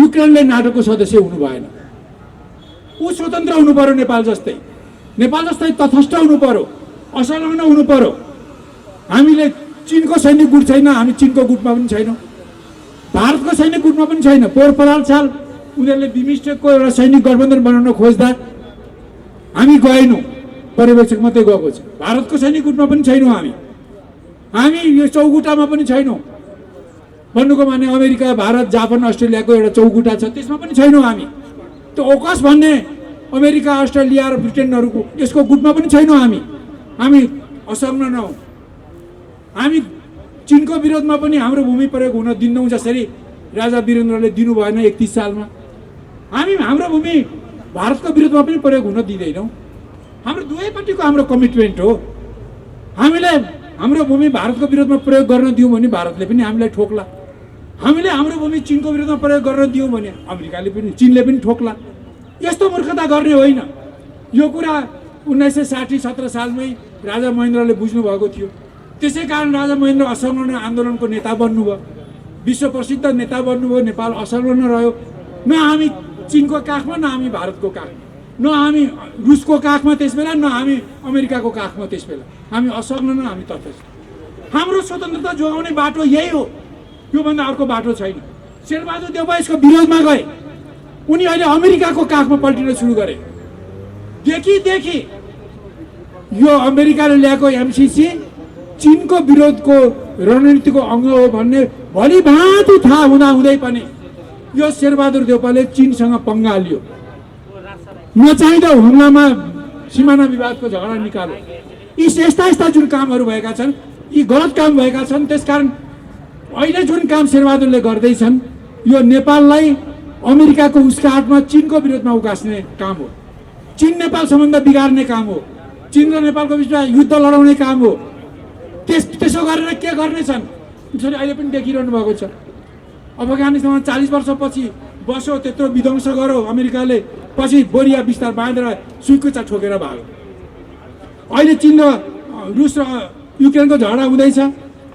युक्रेनले नाटोको सदस्य हुनु भएन, ऊ स्वतन्त्र हुनु पर्यो, नेपाल जस्तै तटस्थ हुनु पर्यो, असंलग्न हुनु पर्यो। हामीले चीनको सैनिक गुट छैन, हामी चीनको गुटमा पनि छैनौँ, भारतको सैनिक गुटमा पनि छैन। पोहोर 50 साल उनीहरूले बिमस्टेकको एउटा सैनिक गठबन्धन बनाउन खोज्दा हामी गएनौँ, पर्यवेक्षक मात्रै गएको छ। भारतको सैनिक गुटमा पनि छैनौँ हामी यो चौगुटामा पनि छैनौँ। भन्नुको माने अमेरिका, भारत, जापान, अस्ट्रेलियाको एउटा चौगुटा छ, त्यसमा पनि छैनौँ हामी। त्यो ओकस भन्ने अमेरिका, अस्ट्रेलिया र ब्रिटेनहरूको यसको गुटमा पनि छैनौँ हामी असंलग्न नहौँ। हामी चीनको विरोधमा पनि हाम्रो भूमि प्रयोग हुन दिन्नौँ, जसरी राजा वीरेन्द्रले दिनु भएन 31 सालमा। हामी हाम्रो भूमि भारतको विरोधमा पनि प्रयोग हुन दिँदैनौँ। हाम्रो दुवैपट्टिको हाम्रो कमिटमेन्ट हो। हामीले हाम्रो भूमि भारतको विरोधमा प्रयोग गर्न दियौँ भने भारतले पनि हामीलाई ठोक्ला, हामीले हाम्रो भूमि चीनको विरोधमा प्रयोग गर्न दियौँ भने अमेरिकाले पनि, चीनले पनि ठोक्ला। यस्तो मूर्खता गर्ने होइन। यो कुरा 1960-17 सालमै राजा महेन्द्रले बुझ्नु भएको थियो। त्यसै कारण राजा महेन्द्र असंलग्न आन्दोलनको नेता बन्नुभयो, विश्व प्रसिद्ध नेता बन्नुभयो। नेपाल असंलग्न रह्यो, न हामी चीनको काखमा, न हामी भारतको काखमा, न हामी रुसको काखमा त्यस बेला, न हामी अमेरिकाको काखमा त्यस बेला। हामी असंलग्न, हामी तटस्थ। हाम्रो स्वतन्त्रता जोगाउने बाटो यही हो, योभन्दा अर्को बाटो छैन। शेरबहादुर देउवा यसको विरोधमा गए, उनी अहिले अमेरिकाको काखमा पल्टिन सुरु गरे। देखि यो अमेरिकाले ल्याएको एमसिसी चीनको विरोधको रणनीतिको अङ्ग हो भन्ने भली भाँति थाहा हुँदै पनि यो शेरबहादुर देउपाले चीनसँग पङ्गा लियो। नचाहिँदो हुम्लामा सिमाना विवादको झगडा निकाल्यो। यी यस्ता जुन कामहरू भएका छन्, यी गलत काम भएका छन्। त्यसकारण अहिले जुन काम शेरबहादुरले गर्दैछन्, यो नेपाललाई अमेरिकाको उस्काटमा चीनको विरोधमा उकास्ने काम हो, चीन नेपाल सम्बन्ध बिगार्ने काम हो, चीन र नेपालको बिचमा युद्ध लडाउने काम हो। त्यसो गरेर के गर्नेछन्? त्यसरी अहिले पनि देखिरहनु भएको छ। अफगानिस्तानमा 40 वर्षपछि बस्यो त्यत्रो विध्वंस गर्यो अमेरिकाले, पछि बोरिया बिस्तार बाँधेर सुइकुच्चा ठोकेर भाग्यो। अहिले चीन र रुस र युक्रेनको झगडा हुँदैछ,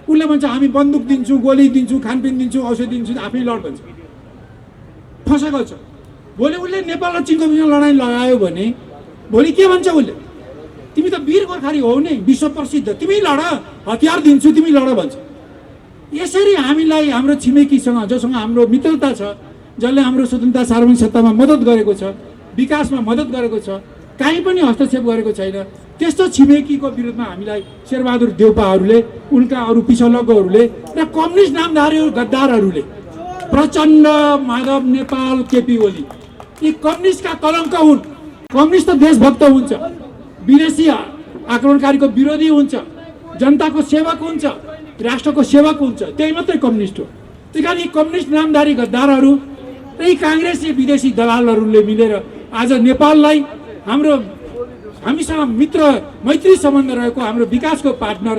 उसले भन्छ हामी बन्दुक दिन्छौँ, गोली दिन्छौँ, खानपिन दिन्छौँ, औषधि दिन्छौँ, आफै लड भन्छ, फसेको छ। भोलि उसले नेपाल र चीनको बिचमा लडाइँ लगायो भने भोलि के भन्छ उसले? तिमी त वीर गोर्खाली हौ नि, विश्व प्रसिद्ध, तिमी लड, हतियार दिन्छु, तिमी लड भन्छ। यसरी हामीलाई हाम्रो छिमेकीसँग जोसँग हाम्रो मित्रता छ, जसले हाम्रो स्वतन्त्रता सार्वभौमिक सत्तामा मद्दत गरेको छ, विकासमा मद्दत गरेको छ, काहीँ पनि हस्तक्षेप गरेको छैन, त्यस्तो छिमेकीको विरुद्धमा हामीलाई शेरबहादुर देउपाहरूले, उनका अरू पिछलग्गहरूले र कम्युनिस्ट नामधारी गद्दारहरूले, प्रचण्ड, माधव नेपाल, केपी ओली, यी कम्युनिस्टका कलङ्क हुन्। कम्युनिस्ट त देशभक्त हुन्छ, विदेशी आक्रमणकारीको विरोधी हुन्छ, जनताको सेवक हुन्छ, राष्ट्रको सेवक हुन्छ, त्यही मात्रै कम्युनिस्ट हो। त्यही कारण यी कम्युनिस्ट नामधारी गद्दारहरू र यी काङ्ग्रेसी विदेशी दलालहरूले मिलेर आज नेपाललाई हामीसँग मित्र मैत्री सम्बन्ध रहेको हाम्रो विकासको पार्टनर,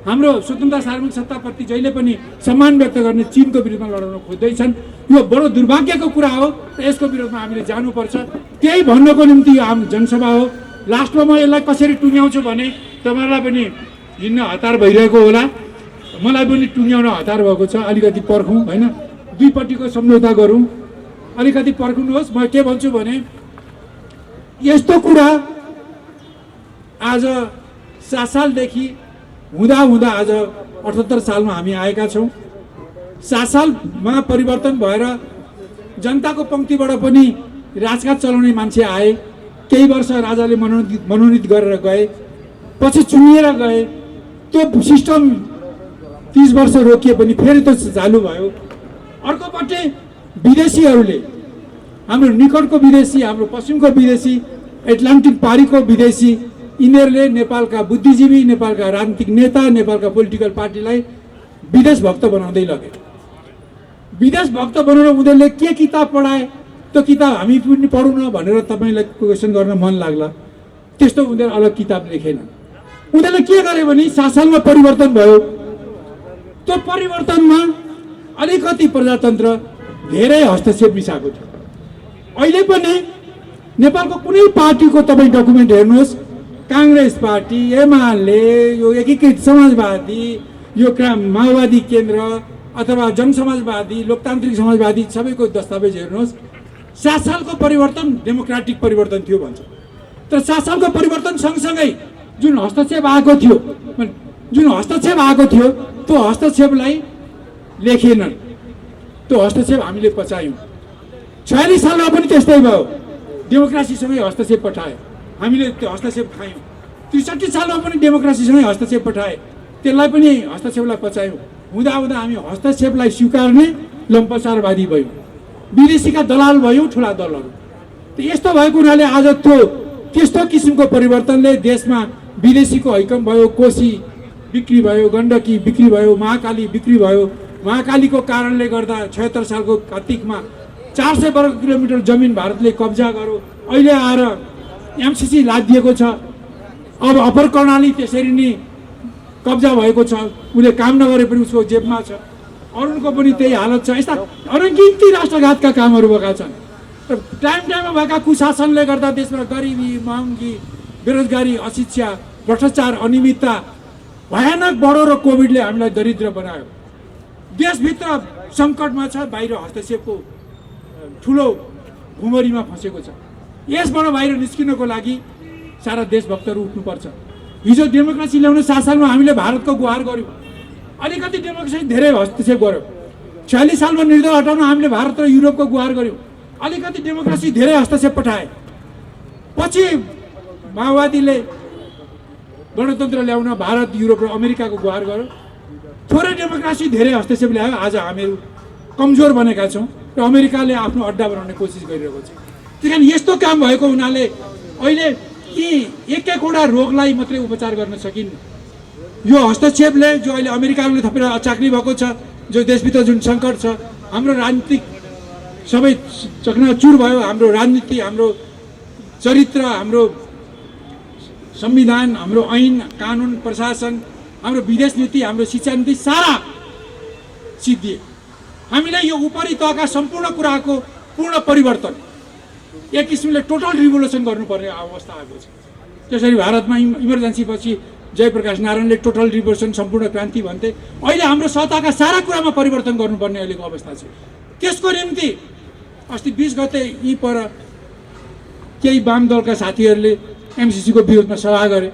हाम्रो स्वतन्त्रता सार्वभौमिक सत्ताप्रति जहिले पनि सम्मान व्यक्त गर्ने चीनको विरुद्धमा लडाउन खोज्दैछन्। यो बडो दुर्भाग्यको कुरा हो र यसको विरुद्धमा हामीले जानुपर्छ। त्यही भन्नको निम्ति यो हाम्रो जनसभा हो। लास्टमा म यसलाई कसरी टुङ्ग्याउँछु भने तपाईँहरूलाई पनि हिँड्न हतार भइरहेको होला, मलाई पनि टुङ्ग्याउन हतार भएको छ। अलिकति पर्खौँ होइन, दुईपट्टिको सम्झौता गरौँ, अलिकति पर्खिनुहोस्। म के भन्छु भने यस्तो कुरा आज 7 सालदेखि हुँदा आज 78 सालमा हामी आएका छौँ। 7 सालमा परिवर्तन भएर जनताको पङ्क्तिबाट पनि राजकाज चलाउने मान्छे आए, केही वर्ष राजाले मनोनित गरेर गए, पछि चुनिएर गए, त्यो सिस्टम 30 वर्ष रोकिए पनि फेरि त्यो चालु भयो। अर्कोपट्टि विदेशीहरूले, हाम्रो निकटको विदेशी, हाम्रो पश्चिमको विदेशी, एटलान्टिक पारीको विदेशी, यिनीहरूले नेपालका बुद्धिजीवी, नेपालका राजनीतिक नेता, नेपालका पोलिटिकल पार्टीलाई विदेश भक्त बनाउँदै लगे। विदेश भक्त बनाउन उनीहरूले के किताब पढाए, त्यो किताब हामी पनि पढौँ न भनेर तपाईँलाई क्वेसन गर्न मन लाग्ला। त्यस्तो उनीहरू अलग किताब लेखेन। उनीहरूले के गरे भने 7 सालमा परिवर्तन भयो, त्यो परिवर्तनमा अलिकति प्रजातन्त्र धेरै हस्तक्षेप मिसाएको थियो। अहिले पनि नेपालको कुनै पार्टीको तपाईँ डकुमेन्ट हेर्नुहोस्, काङ्ग्रेस पार्टी, एमाले, यो एकीकृत समाजवादी, यो माओवादी केन्द्र अथवा जनसमाजवादी, लोकतान्त्रिक समाजवादी, सबैको दस्तावेज हेर्नुहोस्, 7 सालको परिवर्तन डेमोक्रेटिक परिवर्तन थियो भन्छ। तर 7 सालको परिवर्तन सँगसँगै जुन हस्तक्षेप आएको थियो त्यो हस्तक्षेपलाई लेखेनन्, त्यो हस्तक्षेप हामीले पचायौँ। 46 सालमा पनि त्यस्तै भयो, डेमोक्रेसीसँगै हस्तक्षेप पठायो, हामीले त्यो हस्तक्षेप खायौँ। 63 सालमा पनि डेमोक्रेसीसँगै हस्तक्षेप पठाए, त्यसलाई पनि हस्तक्षेपलाई पचायौँ। हुँदा हामी हस्तक्षेपलाई स्वीकार्ने लम्पसारवादी भयौँ, विदेशीका दलाल भयौँ, ठुला दलहरू। यस्तो भएको हुनाले आज त्यस्तो किसिमको परिवर्तनले देशमा विदेशीको हैकम भयो, कोशी बिक्री भयो, गण्डकी बिक्री भयो, महाकाली बिक्री भयो। महाकालीको कारणले गर्दा 76 सालको कार्तिकमा 400 वर्ग किलोमिटर जमिन भारतले कब्जा गर्यो। अहिले आएर एमसिसी लादिएको छ, अब अप्पर कर्णाली त्यसरी नै कब्जा भएको छ, उसले काम नगरे पनि उसको जेबमा छ। अरूको पनि त्यही हालत छ। यस्ता अनगिन्ती राष्ट्रघातका कामहरू भएका छन्। टाइममा भएका कुशासनले गर्दा देशमा गरिबी, महँगी, बेरोजगारी, अशिक्षा, भ्रष्टाचार, अनियमितता भयानक बढो र कोभिडले हामीलाई दरिद्र बनायो। देशभित्र सङ्कटमा छ, बाहिर हस्तक्षेपको ठुलो भुमरीमा फँसेको छ। यसबाट बाहिर निस्किनको लागि सारा देशभक्तहरू उठ्नुपर्छ। हिजो डेमोक्रेसी ल्याउन 7 सालमा हामीले भारतको गुहार गऱ्यौँ, अलिकति डेमोक्रेसी धेरै हस्तक्षेप गर्यो। 46 सालमा निर्दय हटाउन हामीले भारत र युरोपको गुहार गऱ्यौँ, अलिकति डेमोक्रेसी धेरै हस्तक्षेप पठाए। पछि माओवादीले गणतन्त्र ल्याउन भारत, युरोप र अमेरिकाको गुहार गर्यो। थोरै डेमोक्रेसी धेरै हस्तक्षेप ल्यायो। आज हामीहरू कमजोर बनेका छौँ र अमेरिकाले आफ्नो अड्डा बनाउने कोसिस गरिरहेको छ। त्यही कारण यस्तो काम भएको हुनाले अहिले यी एक-एकवटा रोगलाई मात्रै उपचार गर्न सकिन्न। यो हस्तक्षेपले जो अहिले अमेरिकाले थपेर चाक्री भएको छ, जो देशभित्र जुन सङ्कट छ, हाम्रो राजनीतिक सबै चकनाचुर भयो। हाम्रो राजनीति, हाम्रो चरित्र, हाम्रो संविधान, हाम्रो ऐन कानुन, प्रशासन, हाम्रो विदेश नीति, हाम्रो शिक्षा नीति सारा सिद्धिए। हामीलाई यो उपरी तहका सम्पूर्ण कुराको पूर्ण परिवर्तन, एक किसिमले टोटल रिभोल्युसन गर्नुपर्ने अवस्था आएको छ। त्यसरी भारतमा इमर्जेन्सी पछि जयप्रकाश नारायणले टोटल रिभोल्युसन सम्पूर्ण क्रान्ति भन्थे। अहिले हाम्रो सत्ताका सारा कुरामा परिवर्तन गर्नुपर्ने अहिलेको अवस्था छ। त्यसको निम्ति अस्ति 20 गते यी पर केही वाम दलका साथीहरूले एमसिसीको विरोधमा सभा गरे।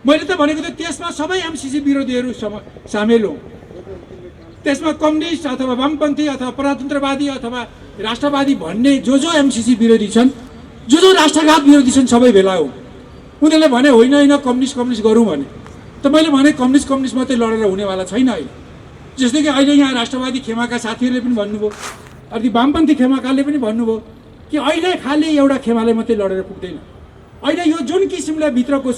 मैले त भनेको थिएँ त्यसमा सबै एमसिसी विरोधीहरू सामेल हो। त्यसमा कम्युनिस्ट अथवा वामपन्थी अथवा प्रजातन्त्रवादी अथवा राष्ट्रवादी भन्ने जो एमसिसी विरोधी छन्, जो राष्ट्रघात विरोधी छन्, सबै भेला हो। उनीहरूले भने होइन होइन कम्युनिस्ट गरौँ भने, त मैले भने कम्युनिस्ट मात्रै लडेर हुनेवाला छैन अहिले। जस्तै कि अहिले यहाँ राष्ट्रवादी खेमाका साथीहरूले पनि भन्नुभयो, अझै वामपन्थी खेमाकाले पनि भन्नुभयो कि अहिले खालि एउटा खेमाले मात्रै लडेर पुग्दैन। अहिले यो जुन किसिमले भित्रको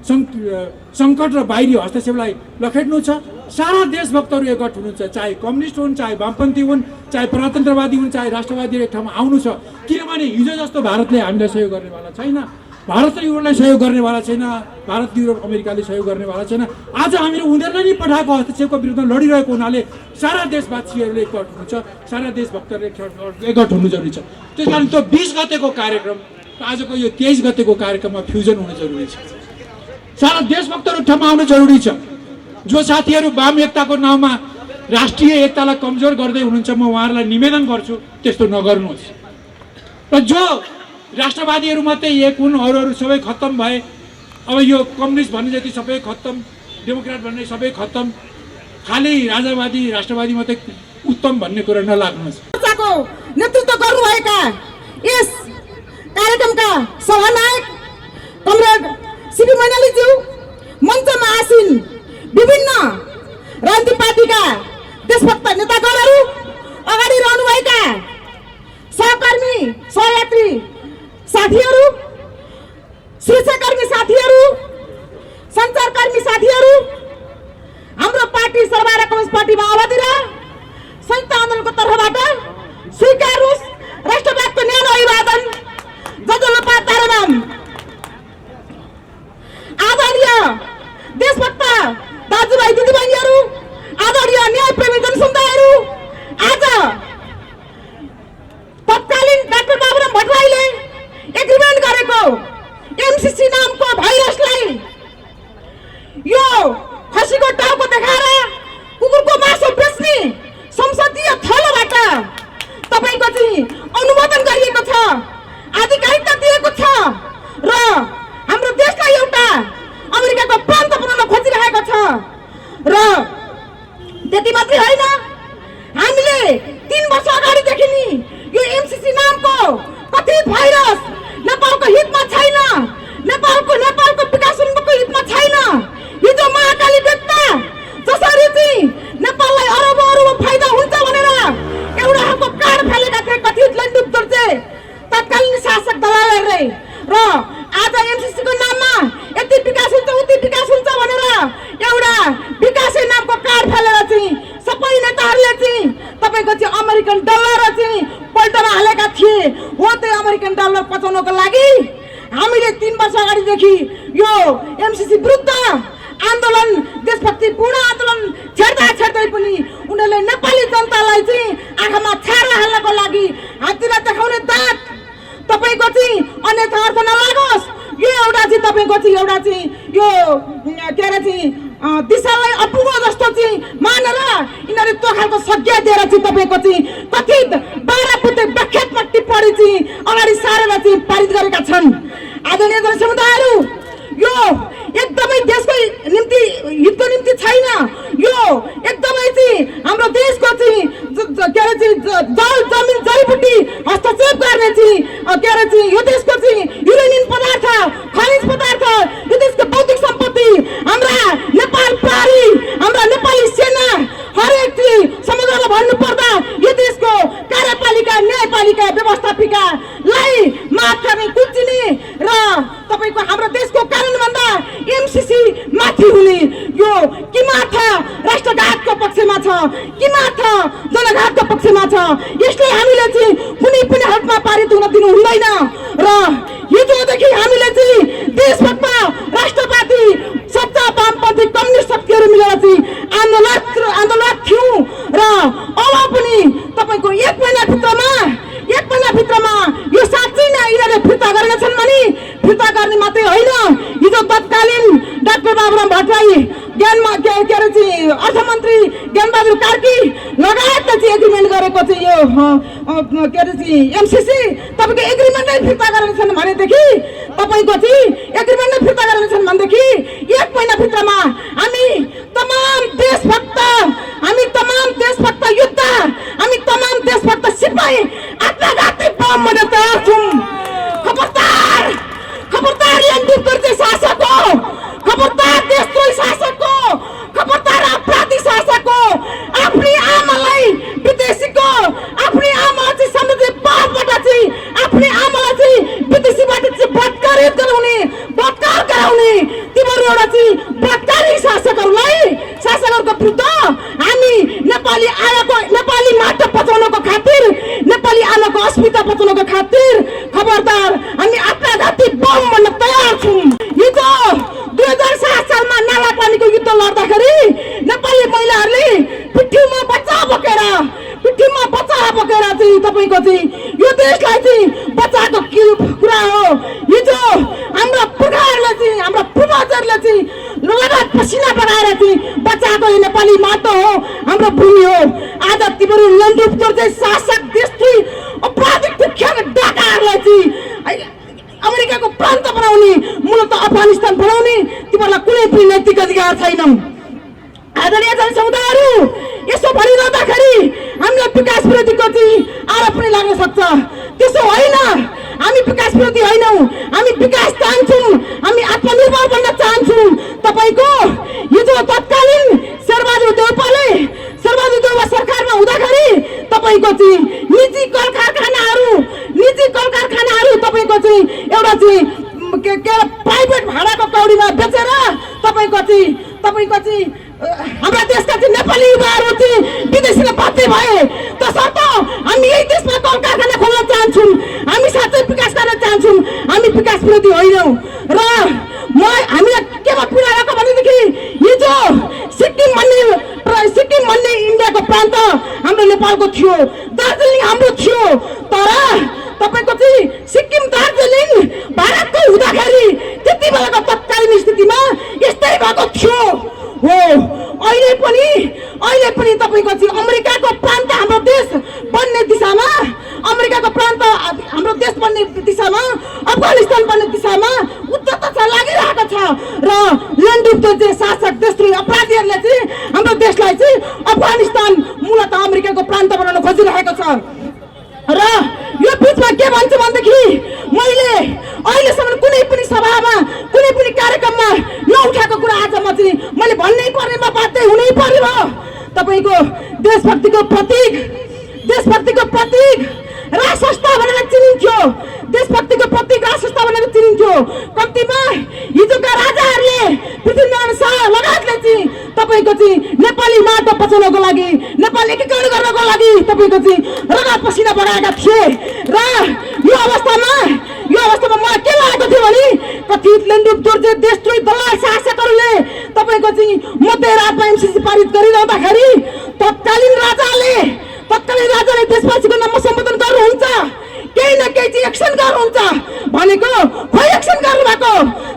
सङ्कट र बाहिरी हस्तक्षेपलाई लखेट्नु छ, सारा देशभक्तहरू एकगठ हुनुहुन्छ, चाहे कम्युनिस्ट हुन्, चाहे वामपन्थी हुन्, चाहे प्रजातन्त्रवादी हुन्, चाहे राष्ट्रवादी, एक ठाउँमा आउनु छ। किनभने हिजो जस्तो भारतले हामीलाई सहयोग गर्नेवाला छैन, भारतले युरोपलाई सहयोग गर्नेवाला छैन, भारत युरोप अमेरिकाले सहयोग गर्नेवाला छैन। आज हामीले उनीहरूलाई नै पठाएको हस्तक्षेपको विरुद्धमा लडिरहेको हुनाले सारा देशवासीहरूले एकगठ हुनुहुन्छ, सारा देशभक्तहरूले एकगठ हुनु जरुरी छ। त्यस कारण त्यो 20 गतेको कार्यक्रम आजको यो 23 गतेको कार्यक्रममा फ्युजन हुनु जरुरी छ। सारा देशभक्तहरू ठाउँमा आउनु जरुरी छ। जो साथीहरू वाम एकताको नाउँमा राष्ट्रिय एकतालाई कमजोर गर्दै हुनुहुन्छ, म उहाँहरूलाई निवेदन गर्छु त्यस्तो नगर्नुहोस्। र जो राष्ट्रवादीहरू मात्रै एक हुन्, अरूहरू सबै खत्तम भए, अब यो कम्युनिस्ट भन्ने जति सबै खत्तम, डेमोक्रेट भन्ने सबै खत्तम, खालि राजावादी राष्ट्रवादी मात्रै उत्तम भन्ने कुरा नलाग्नुहोस्। नेतृत्व गर्नुभएका यस कार्यक्रमका सभानायक कमरेड सिपी मैनालीज्यू, मञ्चमा आसीन विभिन्न राजनीतिक पार्टीका देशभक्त नेतागणहरू, अगाडि रहनुभएका सहकर्मी सहयात्री साथीहरू, शिक्षाकर्मी साथीहरू, सञ्चारकर्मी साथीहरू, हाम्रो पार्टी सर्वहारा कम्युनिस्ट पार्टी माओवादी र संयुक्त आन्दोलनको तर्फबाट स्वीकारोस् राष्ट्रवादको न्यानो अभिवादन। जजलोपा ताराबाम आदरणीय देशभक्त दाजुभाइ दिदीबहिनीहरू, आदरणीय न्यायप्रेमी जनसमुदायहरू, आज तत्कालीन डाक्टर बाबुराम भट्टराईले एग्रिमेन्ट गरेको एमसिसी नामको भाइरसलाई यो खसीको टाउको देखाएर कुकुरको मासु बेच्ने संसदीय थलोबाट तपाईको चाहिँ अनुमोदन गरिएको छ, आधिकारिकता दिएको छ र हाम्रो देशलाई एउटा अमेरिकाको प्रान्त बनाउन खोजिरहेको छ। र त्यति मात्रै होइन, हामीले 3 वर्ष अगाडिदेखि नि यो एमसिसी नामको कथित भाइरस नेपालको हितमा छैन, नेपालको विकास उन्मुखको हितमा छैन। हिजो महाकाली बेच्दा जसरी चाहिँ नेपाललाई अरबौं फाइदा हुन्छ भनेर एउटा हाम्रो कार्ड फालेका थिए कथित लन्डुप दोर्जे तत्कालीन शासक दलालहरूले, र आज एमसिसीको नाममा यति विकास हुन्छ उति विकास हुन्छ भनेर एउटा विकासै नामको कार्ड फालेर चाहिँ सबै नेताहरूले चाहिँ तपाईँको चाहिँ अमेरिकन डलर चाहिँ पल्टमा हालेका थिए। हो त्यो अमेरिकन डलर पचाउनको लागि हामीले 3 वर्ष अगाडिदेखि यो एमसिसी विरुद्ध आन्दोलन, देशभक्तिपूर्ण आन्दोलन छेड्दै पनि उनीहरूले नेपाली जनतालाई चाहिँ आँखामा छारा हाल्नको लागि हाततिर देखाउने दाँत तपाईँको चाहिँ अन्यथा अर्थ नलागोस्। यो एउटा चाहिँ तपाईँको चाहिँ एउटा चाहिँ यो के अरे चाहिँ दिशालाई अपुगो जस्तो चाहिँ मानेर यिनीहरू त्यो खालको संज्ञा दिएर चाहिँ तपाईँको चाहिँ कथित 12 बुँदे व्याख्यात्मक टिप्पणी चाहिँ अगाडि सारेर चाहिँ पारित गरेका छन्। आदरणीय जनसमुदायहरू, यो एकदमै देशको निम्ति हितको निम्ति छैन। यो एकदमै चाहिँ हाम्रो देशको चाहिँ के अरे चाहिँ जल जमिन जडीबुटी हस्तक्षेप गर्ने चाहिँ के अरे चाहिँ यो देशको चाहिँ युरेनियम पदार्थ, खनिज पदार्थ, यो देशको बौद्धिक सम्पत्ति, हाम्रा नेपाल प्रहरी, हाम्रा नेपाली सेना, हरेक चाहिँ समुद्रलाई भन्नु पर्दा यो देशको कार्यपालिका, न्यायपालिका, व्यवस्थापिकालाई माथि कुल्चिने र तपाईँको हाम्रो देशको कानुनभन्दा एमसिसी माथि हुने यो कि माथा राष्ट्रघातको पक्षमा छ, कि माथा जनघातको पक्षमा छ। यसले हामीले चाहिँ कुनै पनि हालतमा पारित हुन दिनु हुँदैन। र हिजोदेखि हामीले चाहिँ देशभक्त राष्ट्रवादी सच्चा वामपन्थी कम्युनिस्ट शक्तिहरू मिलेर चाहिँ आन्दोलन थियौँ र अब पनि तपाईँको 1 महिनाभित्रमा भट्टराई के अरे चाहिँ अर्थमन्त्री ज्ञानबहादुर कार्की लगायतले चाहिँ एग्रिमेन्ट गरेको चाहिँ यो के अरे चाहिँ एमसिसी तपाईँको एग्रिमेन्टै फिर्ता गरेछन् भनेदेखि तपाईँको चाहिँ एग्रिमेन्टै फिर्ता गरेछन् भनेदेखि 1 महिनाभित्रमा हामी तमाम देशभक्त योद्धा हामी तमाम देशभक्त सिपाही आत्मघाती बम बन्न तयार छौँ। खबरदार एनडीएफको शासक हो, खबरदार देशद्रोही शासक हो, खबरदार अपराधी शासक हो। आफ्नी आमालाई विदेशीको आफ्नी आमालाई चाहिँ समृद्धि पाठबाट चाहिँ आफ्नी आमालाई चाहिँ विदेशीबाट चाहिँ बलात्कार गराउने तिमीहरू एउटा चाहिँ बलात्कारी शासकहरूको विरुद्ध हामी नेपाली माटो बचाउनको खातिर नेपाली आमाको अस्मिता बचाउनको खातिर खबरदार हामी आत्मघाती बम बन्न तयार छौँ। हिजो 2007 सालमा नाला पानीको युद्ध लड्दाखेरि नेपाली महिलाहरूले पिठ्यौमा बच्चा बोकेर चाहिँ तपाईँको चाहिँ यो देशलाई चाहिँ बचाएको कुरा हो। हिजो हाम्रा पुर्खाहरूले चाहिँ हाम्रा पूर्वजहरूले चाहिँ लगातार पसिना बगाएर चाहिँ बचाएको यो नेपाली माटो हो, हाम्रो भूमि हो। आज तिमीहरू लन्डुप्तोर चाहिँ शासक देशद्रोही अपराधिक कुख्यात डाकाहरूलाई चाहिँ अमेरिकाको प्रान्त बनाउने मूलत अफगानिस्तान बनाउने तिमीहरूलाई कुनै पनि नैतिक अधिकार छैन। आदरणीय जनसमुदायहरू यसो भनिरहँदाखेरि हामीलाई विकास विरोधीको चाहिँ आरोप पनि लाग्न सक्छ। त्यसो होइन, हामी विकास विरोधी होइनौँ, हामी विकास चाहन्छौँ, हामी आत्मनिर्भर बन्न चाहन्छौँ। तपाईँको हिजो तत्कालीन शेरबहादुर देउपा सरकारमा हुँदाखेरि तपाईँको चाहिँ निजी कल कारखानाहरू तपाईँको चाहिँ एउटा चाहिँ के प्राइभेट भाडाको कौडीमा बेचेर तपाईँको चाहिँ हाम्रा देशका चाहिँ नेपाली युवाहरू चाहिँ विदेशीले बाध्य भए। तसर्थ हामी यही देशमा कल कारखाना खोल्न चाहन्छौँ, हामी साँच्चै विकास गर्न चाहन्छौँ, हामी विकास विरोधी होइनौँ। र हामीलाई केमा पीडा आएको भनेदेखि हिजो सिक्किम भन्ने इन्डियाको प्रान्त हाम्रो नेपालको थियो, दार्जिलिङ हाम्रो थियो। तर तपाईँको चाहिँ सिक्किम दार्जिलिङ भारतको हुँदाखेरि त्यति बेलाको तत्कालीन स्थितिमा यस्तै भएको थियो हो। अहिले पनि तपाईँको चाहिँ अमेरिकाको प्रान्त हाम्रो देश बन्ने दिशामा, अमेरिकाको प्रान्त हाम्रो देश बन्ने दिशामा, अफगानिस्तान बन्ने दिशामा उद्यतता लागिरहेको छ। र लन्डुप्तो चाहिँ शासक देशद्रोही अपराधीहरूले चाहिँ हाम्रो देशलाई चाहिँ अफगानिस्तान मूलत अमेरिकाको प्रान्त बनाउन खोजिरहेको छ। र यो बिचमा के भन्छु भनेदेखि मैले अहिलेसम्म कुनै पनि सभामा कुनै पनि कार्यक्रममा नउठाएको कुरा आज मैले भन्नै पर्नेमा बाध्य हुनै पर्यो। तपाईँको देशभक्तिको प्रतीक राष्ट्रस्थ भनेर चिनिन्थ्यो, देशभक्तिको प्रतीक राष्ट्रस्थ भनेर चिनिन्थ्यो। कम्तीमा हिजोका राजाहरूले पृथ्वीनारायण शाह लगायतले चाहिँ तपाईँको चाहिँ नेपाली माटो बचाउनको लागि, नेपाल एकीकरण गर्नको लागि तपाईँको चाहिँ रगत पसिना बगाएका थिए। र यो अवस्थामा मलाई के लागेको थियो भने कथित लन्डुप्तोर चाहिँ देशद्रोही दलाल शासकहरूले तपाईँको चाहिँ मध्यरातमा एमसिसी पारित गरिरहँदाखेरि तत्कालीन राजाले देशवासीको नाममा सम्बोधन गर्नुहुन्छ, केही न केही चाहिँ एक्सन गर्नुहुन्छ भनेको खोइ एक्सन गर्नुभएको।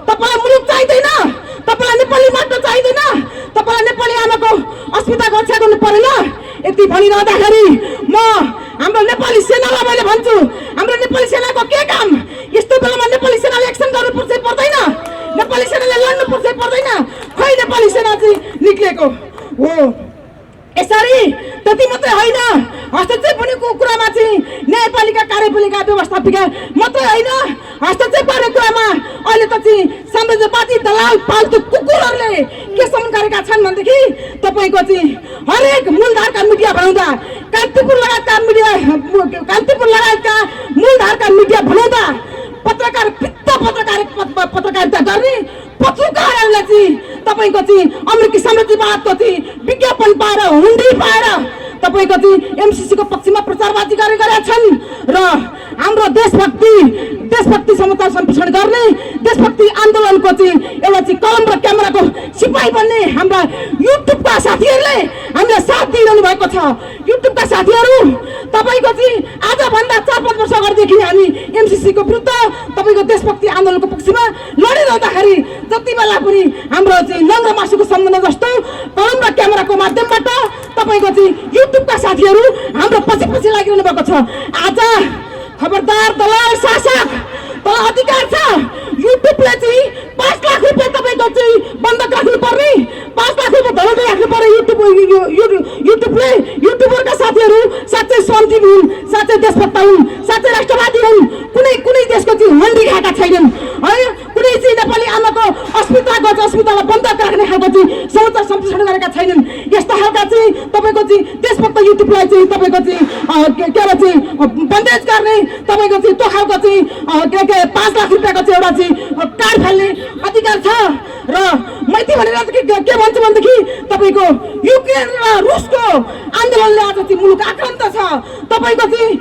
तपाईँलाई मुलुक चाहिँदैन, तपाईँलाई नेपाली माटो चाहिँदैन, तपाईँलाई नेपाली आमाको अस्मिताको रक्षा गर्नु परेन। यति भनिरहँदाखेरि म हाम्रो नेपाली सेनालाई मैले भन्छु, हाम्रो नेपाली सेनाको के काम? यस्तो बेलामा नेपाली सेनाले एक्सन गर्नुपर्छ पर्दैन, नेपाली सेनाले लड्नुपर्छ पर्दैन। खोइ नेपाली सेना चाहिँ निक्लेको हो। यसरी त्यति मात्रै होइन, हस्तक्षेप भनेको कुरामा चाहिँ न्यायपालिका कार्यपालिका व्यवस्थापिका मात्रै होइन, हस्तक्षेप गर्ने कुरामा अहिले त चाहिँ साम्राज्यवादी दलाल पाल्तु कुकुरहरूले केसम्म गरेका छन् भनेदेखि तपाईँको चाहिँ हरेक मूलधारका मिडिया बनाउँदा, कान्तिपुर लगायतका मूलधारका मिडिया बनाउँदा पत्रकारिता गर्ने पत्रकारहरूले चाहिँ तपाईँको चाहिँ अमेरिकी साम्राज्यवादको चाहिँ विज्ञापन पाएर हुन्डी पाएर तपाईँको चाहिँ एमसिसीको पक्षमा प्रचारबाजी गरेका छन्। र हाम्रो देशभक्ति समाचार सम्प्रेषण गर्ने, देशभक्ति आन्दोलनको चाहिँ एउटा चाहिँ कलम र क्यामेराको सिपाही बन्ने हाम्रा युट्युबका साथीहरूले हामीलाई साथ दिइरहनु भएको छ। युट्युबका साथीहरू, तपाईँको चाहिँ आजभन्दा 4-5 वर्ष अगाडिदेखि हामी एमसिसीको विरुद्ध तपाईँको देशभक्ति आन्दोलनको पक्षमा लडिरहँदाखेरि जति बेला पनि हाम्रो चाहिँ नङ्ग्रा मासुको सम्बन्ध जस्तो कलम र क्यामेराको माध्यमबाट तपाईँको चाहिँ युट्युबका साथीहरू हाम्रो पछि लागिरहनु भएको छ। आज खबरदार दलाल शासक तल अधिकार छ, युट्युबले चाहिँ 5 लाख रुपियाँ तपाईँको चाहिँ बन्धक राख्नुपर्ने, 5 लाख रुपियाँ धरती राख्नु पर्यो युट्युबले। युट्युबरका साथीहरू साँच्चै सन्तिन हुन्, साँच्चै देशभक्त हुन्, साँच्चै राष्ट्रवादी हुन्, कुनै देशको चाहिँ हन्डी खाएका छैनन् है। कुनै चाहिँ नेपाली आमाको अस्पताललाई बन्धक राख्ने खालको चाहिँ समाचार सम्प्रेषण गरेका छैनन्। यस्ता खालका चाहिँ तपाईँको चाहिँ देशभक्त युट्युबलाई चाहिँ तपाईँको चाहिँ के अरे चाहिँ बन्देज गर्ने, तपाईँको चाहिँ त्यो खालको चाहिँ 5 लाख रुपियाँको चाहिँ एउटा चाहिँ कार्ड फाल्ने अधिकार छ। र मैत्री भनेर के भन्छु भनेदेखि तपाईँको युक्रेन र रुसको आन्दोलनले आज चाहिँ मुलुक आक्रान्त छ। तपाईँको चाहिँ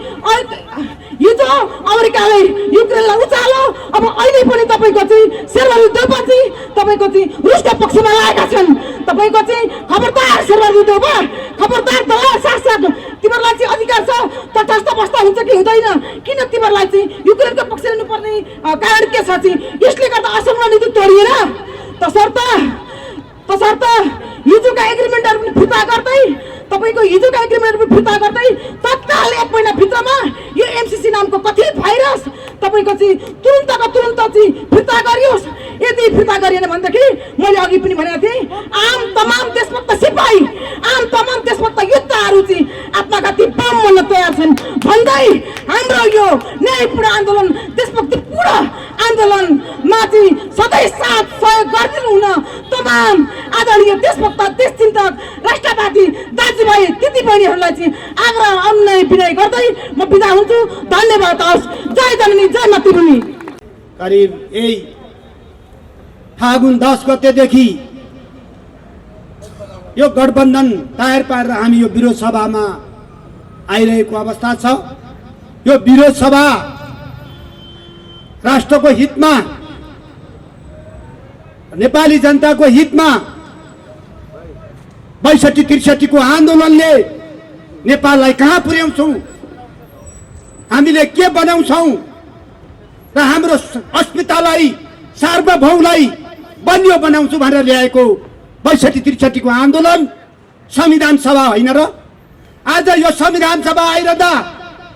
हिजो अमेरिकाले युक्रेनलाई उचालो, अब अहिले पनि तपाईँको चाहिँ शेरबहादुर देउवा चाहिँ तपाईँको चाहिँ रुसको पक्षमा लागेका छन्। तपाईँको चाहिँ खबरदार शेरबहादुर देउवा, खबरदार दलाल शासक, तिमीहरूलाई चाहिँ अधिकार छ, तटस्थ बस्दा हुन्छ कि हुँदैन? किन तिमीहरूलाई चाहिँ युक्रेनको पक्ष लिनुपर्ने कारण के छ चाहिँ? यसले गर्दा असम नीति तोडिएर तसर्थ हिजोका एग्रिमेन्टहरू पनि फिर्ता गर्दै, तपाईँको हिजोका एग्रिमेन्टहरू पनि फिर्ता गर्दै तत्काल 1 महिनाभित्रमा यो एमसिसी नामको कथित भाइरस तपाईँको चाहिँ तुरुन्तको तुरुन्त चाहिँ फिर्ता गरियोस्। यदि फिर्ता गरिएन भनेदेखि मैले अघि पनि भनेको थिएँ, तमाम देशभक्त सिपाही, तमाम देशभक्त योद्धाहरू चाहिँ आत्मघाती बम बन्न तयार छन् भन्दै हाम्रो यो न्यायपूर्ण आन्दोलन, देशभक्ति पूर्ण आन्दोलनमा चाहिँ सधैँ साथ सहयोग गरिदिनु हुन तमाम आदरणीय देशभक्त, देशचिन्तक, राष्ट्रवादी दाजुभाइ दिदीबहिनीहरूलाई चाहिँ आग्रह अनुनय विनय गर्दै म बिदा हुन्छु। धन्यवाद होस्। जय जननी, जय मातृभूमि। करिब यही फागुन 10 गतेदेखि यो गठबन्धन तयार पारेर हामी यो विरोध सभामा आइरहेको अवस्था छ। यो विरोध सभा राष्ट्रको हितमा, नेपाली जनताको हितमा 62-63 को आन्दोलनले नेपाललाई कहाँ पुर्याउँछौँ, हामीले के बनाउँछौँ र हाम्रो अस्मितालाई, सार्वभौमलाई बलियो बनाउँछु भनेर ल्याएको 62-63 को आन्दोलन संविधान सभा होइन र? आज यो संविधान सभा आइरहँदा,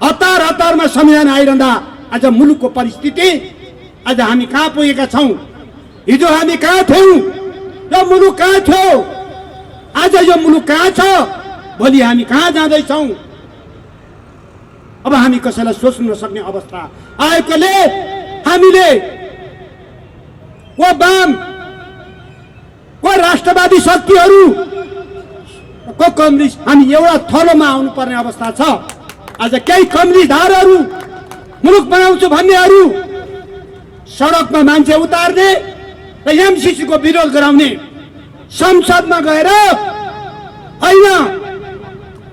हतारमा संविधान आइरहँदा आज मुलुकको परिस्थिति, आज हामी कहाँ पुगेका छौँ? हिजो हामी कहाँ थियौँ? यो मुलुक कहाँ थियो? आज यो मुलुक कहाँ छ? भोलि हामी कहाँ जाँदैछौँ? अब हामी कसैलाई सोच्न नसक्ने अवस्था आएकोले हामीले को वाम, को राष्ट्रवादी शक्तिहरू, को कम्युनिस्ट, हामी एउटा थलोमा आउनुपर्ने अवस्था छ। आज केही कम्युनिस्टधारहरू, मुलुक बनाउँछु भन्नेहरू सडकमा मान्छे उतार्ने र एमसिसी को विरोध गराउने, संसदमा गएर होइन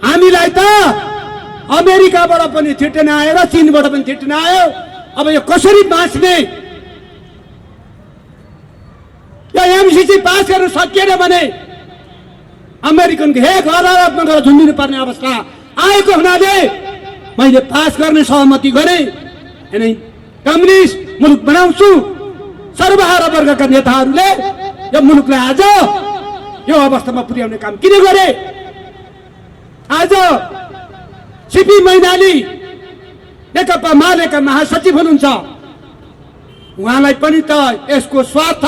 हामीलाई त अमेरिकाबाट पनि थिट्न आयो र चीनबाट पनि थिट्न आयो। अब यो कसरी बाँच्ने? यो एमसिसी पास गर्न सकिएन भने अमेरिकनको हेक अदालतमा गएर झुन्डिनु पर्ने अवस्था आएको हुनाले मैले पास गर्ने सहमति गरेँ। अनि कम्युनिस्ट मुलुक बनाउँछु सर्वहारा वर्गका नेताहरूले यो मुलुकलाई आज यो अवस्थामा पुर्याउने काम किन गरे? आज सिपी मैनाली नेकपा मालेका महासचिव हुनुहुन्छ, उहाँलाई पनि त यसको स्वार्थ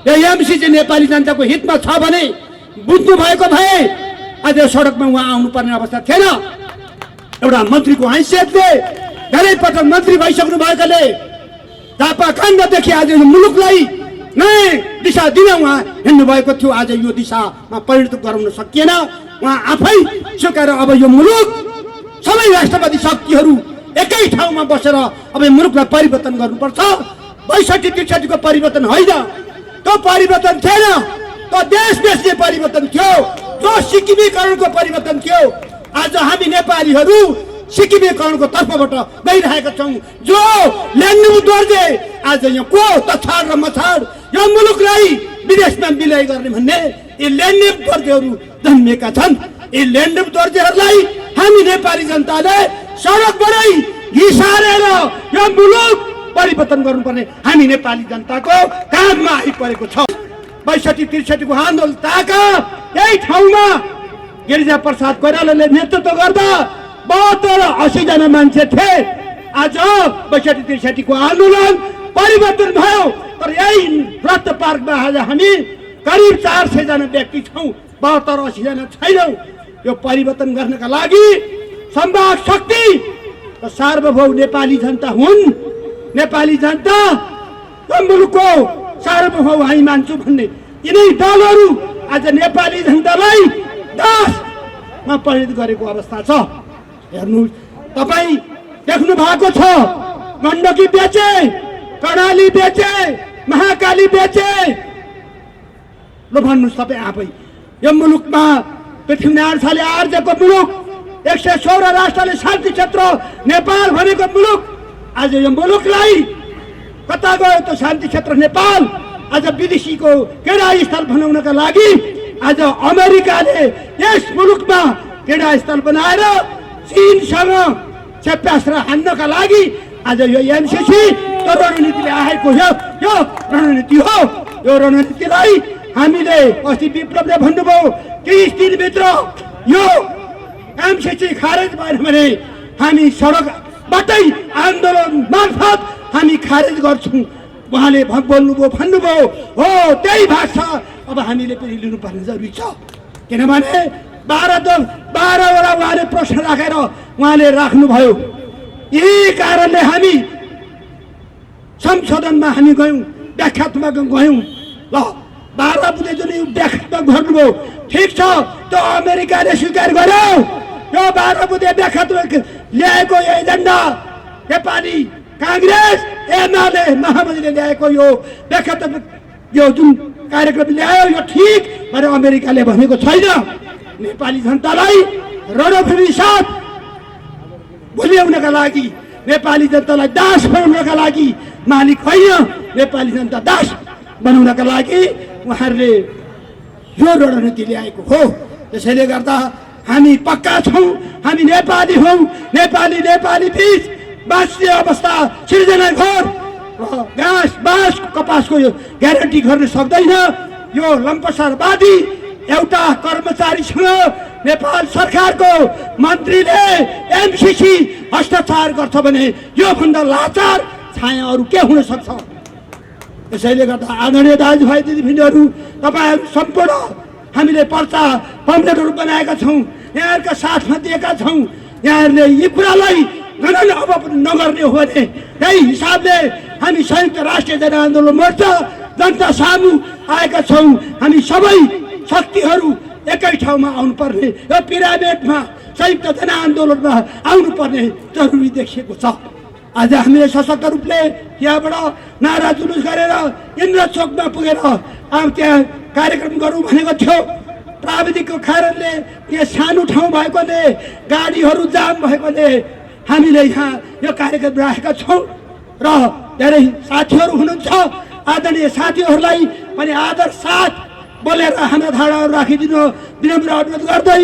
यो एमसिसी नेपाली जनताको हितमा छ भने बुझ्नु भएको भए आज सडकमा उहाँ आउनुपर्ने अवस्था थिएन। एउटा मन्त्रीको हैसियतले, धेरै पटक मन्त्री भइसक्नु भएकाले चापाखण्डदेखि आज यो मुलुकलाई नयाँ दिशा दिन उहाँ हिँड्नु भएको थियो। आज यो दिशामा परिणत गराउन सकिएन। उहाँ आफै स्वीकार अब यो मुलुक सबै राष्ट्रवादी शक्तिहरू एकै ठाउँमा बसेर अब यो मुलुकलाई परिवर्तन गर्नुपर्छ। 62-63 को परिवर्तन होइन, त्यो परिवर्तन थिएन, त्यो देश बेच्ने परिवर्तन थियो, जो सिक्किमीकरणको परिवर्तन थियो। आज हामी नेपालीहरू सिक्किमीकरणको तर्फबाट गइरहेका छौँ। जो ल्यान्डु दर्जे आज यहाँ को तछाड र मछाड यो मुलुकलाई विदेशमा विलय गर्ने भन्ने यी ल्यान्डु दर्जेहरू जन्मिएका छन्। यी ल्यान्डम दर्जीहरूलाई हामी नेपाली जनताले सडकबाटै घिसारेर यो मुलुक परिवर्तन गर्नुपर्ने हामी नेपाली जनताको काममा आइपरेको छ। 62-63 को आन्दोलन ताका यही ठाउँमा गिरिजा प्रसाद कोइरालाले नेतृत्व गर्दा 72-80 जना मान्छे थिए। आज 62-63 को आन्दोलन परिवर्तन भयो, तर यही रत्न पार्कमा आज हामी करिब 400 जना व्यक्ति छौँ, 72-80 जना छैनौँ। यो परिवर्तन गर्नका लागि सम्भाग शक्ति सार्वभौम नेपाली जनता हुन्। नेपाली जनता मुलुकको सार्वभौम हामी मान्छौँ भन्ने यिनै दलहरू आज नेपाली जनतालाई दासमा परिणत गरेको अवस्था छ। हेर्नुहोस्, तपाईँ देख्नु भएको छ, गण्डकी बेचे, कर्णाली बेचे, महाकाली बेचे। ल भन्नुहोस् तपाईँ आफै, यो मुलुकमा पृथ्वीनारायण शाहले आर्जेको मुलुक, 116 राष्ट्रले शान्ति क्षेत्र नेपाल भनेको मुलुक, आज यो मुलुकलाई कता गयो त शान्ति क्षेत्र नेपाल? आज विदेशीको क्रीडा स्थल बनाउनका लागि आज अमेरिकाले यस मुलुकमा क्रीडा स्थल बनाएर चीनसँग चेप्यास्त्र हान्नका लागि आज यो एमसीसी त्यो रणनीतिले आएको यो रणनीति हो। यो रणनीतिलाई हामीले अस्ति विप्लवले भन्नुभयो 30 दिनभित्र यो एमसीसी खारेज भएन भने हामी सडकबाटै आन्दोलन मार्फत हामी खारेज गर्छौँ उहाँले भन्नुभयो। हो, त्यही भाषा अब हामीले पनि लिनुपर्ने जरुरी छ, किनभने 12वटा उहाँले प्रश्न राखेर उहाँले राख्नुभयो। यही कारणले हामी संशोधनमा हामी गयौँ, व्याख्यात्मक गयौँ। ल 12 बुझे जुन व्याख्यात्मक गर्नुभयो, ठिक छ, त्यो अमेरिकाले स्वीकार गर्यो। यो 12 बुझे व्याख्यात्मक ल्याएको यो एजेन्डा नेपाली काङ्ग्रेस एमाले महामन्त्रीले ल्याएको यो व्याख्यात्मक यो जुन कार्यक्रम ल्यायो यो ठिक भनेर अमेरिकाले भनेको छैन। नेपाली जनतालाई रणभूमि साथ भुल्याउनका लागि, नेपाली जनतालाई दास बनाउनका लागि, मालिक होइन नेपाली जनता दास बनाउनका लागि उहाँहरूले यो रणनीति ल्याएको हो। त्यसैले गर्दा हामी पक्का छौँ, हामी नेपाली हौँ। नेपाली बीच बाँच्ने अवस्था सिर्जना घर घाँस बाँस कपासको यो ग्यारेन्टी गर्न सक्दैन। यो लम्पसारवादी एउटा कर्मचारीसँग नेपाल सरकारको मन्त्रीले एमसीसी हस्ताक्षर गर्छ भने योभन्दा लाचार छाया अरू के हुन सक्छ? त्यसैले गर्दा आदरणीय दाजुभाइ दिदीबहिनीहरू, तपाईँहरू सम्पूर्ण हामीले पर्चा पम्पलेटहरू बनाएका छौँ, यहाँहरूका साथमा दिएका छौँ। यहाँहरूले यी कुरालाई गणन अब पनि नगर्ने हो भने त्यही हिसाबले हामी संयुक्त राष्ट्रिय जनआन्दोलन मोर्चा जनता सामु आएका छौँ। हामी सबै शक्तिहरू एकै ठाउँमा आउनुपर्ने, यो पिरामिडमा संयुक्त जनआन्दोलनमा आउनुपर्ने जरुरी देखिएको छ। आज हामीले सशक्त रूपले यहाँबाट नारा जुलुस गरेर इन्द्र चोकमा पुगेर अब त्यहाँ कार्यक्रम गरौँ भनेको थियो। प्राविधिकको कारणले त्यहाँ सानो ठाउँ भएकोले, गाडीहरू जाम भएकोले हामीले यहाँ यो कार्यक्रम राखेका छौँ र धेरै साथीहरू हुनुहुन्छ। आदरणीय साथीहरूलाई पनि आदर साथ बोलेर हाम्रा धाराहरू राखिदिनु विनम्र अनुरोध गर्दै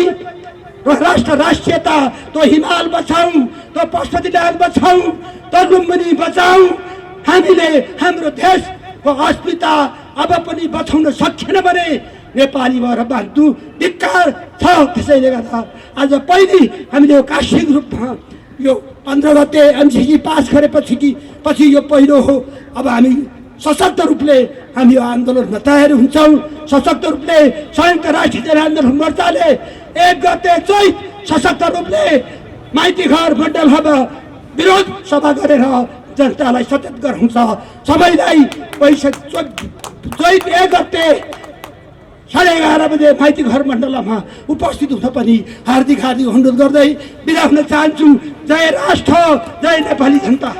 र राष्ट्रियता त्यो हिमाल बचाउँ, त्यो पशुपतिनाथ बचाउँ, त्यो लुम्बिनी बचाउँ। हामीले हाम्रो देशको अस्मिता अब पनि बचाउन सकेन भने नेपाली भएर बाँच्नु धिक्कार छ। त्यसैले गर्दा आज पहिले हामीले यो काशीको रूपमा यो 15 गते एमसीसी पास गरेपछि यो पहिलो हो। अब हामी सशक्त रूपले हामी यो आन्दोलनमा तयार हुन्छौँ। सशक्त रूपले संयुक्त राष्ट्रिय जनआन्दोलन मोर्चाले 1 गते चैत सशक्त रूपले माइती घर मण्डलमा विरोध सभा गरेर जनतालाई सचेत गराउँछ। सबैलाई चैत 1 गते 11:30 बजे माइती घर मण्डलमा उपस्थित हुन पनि हार्दिक अनुरोध गर्दै बिदा हुन चाहन्छु। जय राष्ट्र, जय नेपाली जनता।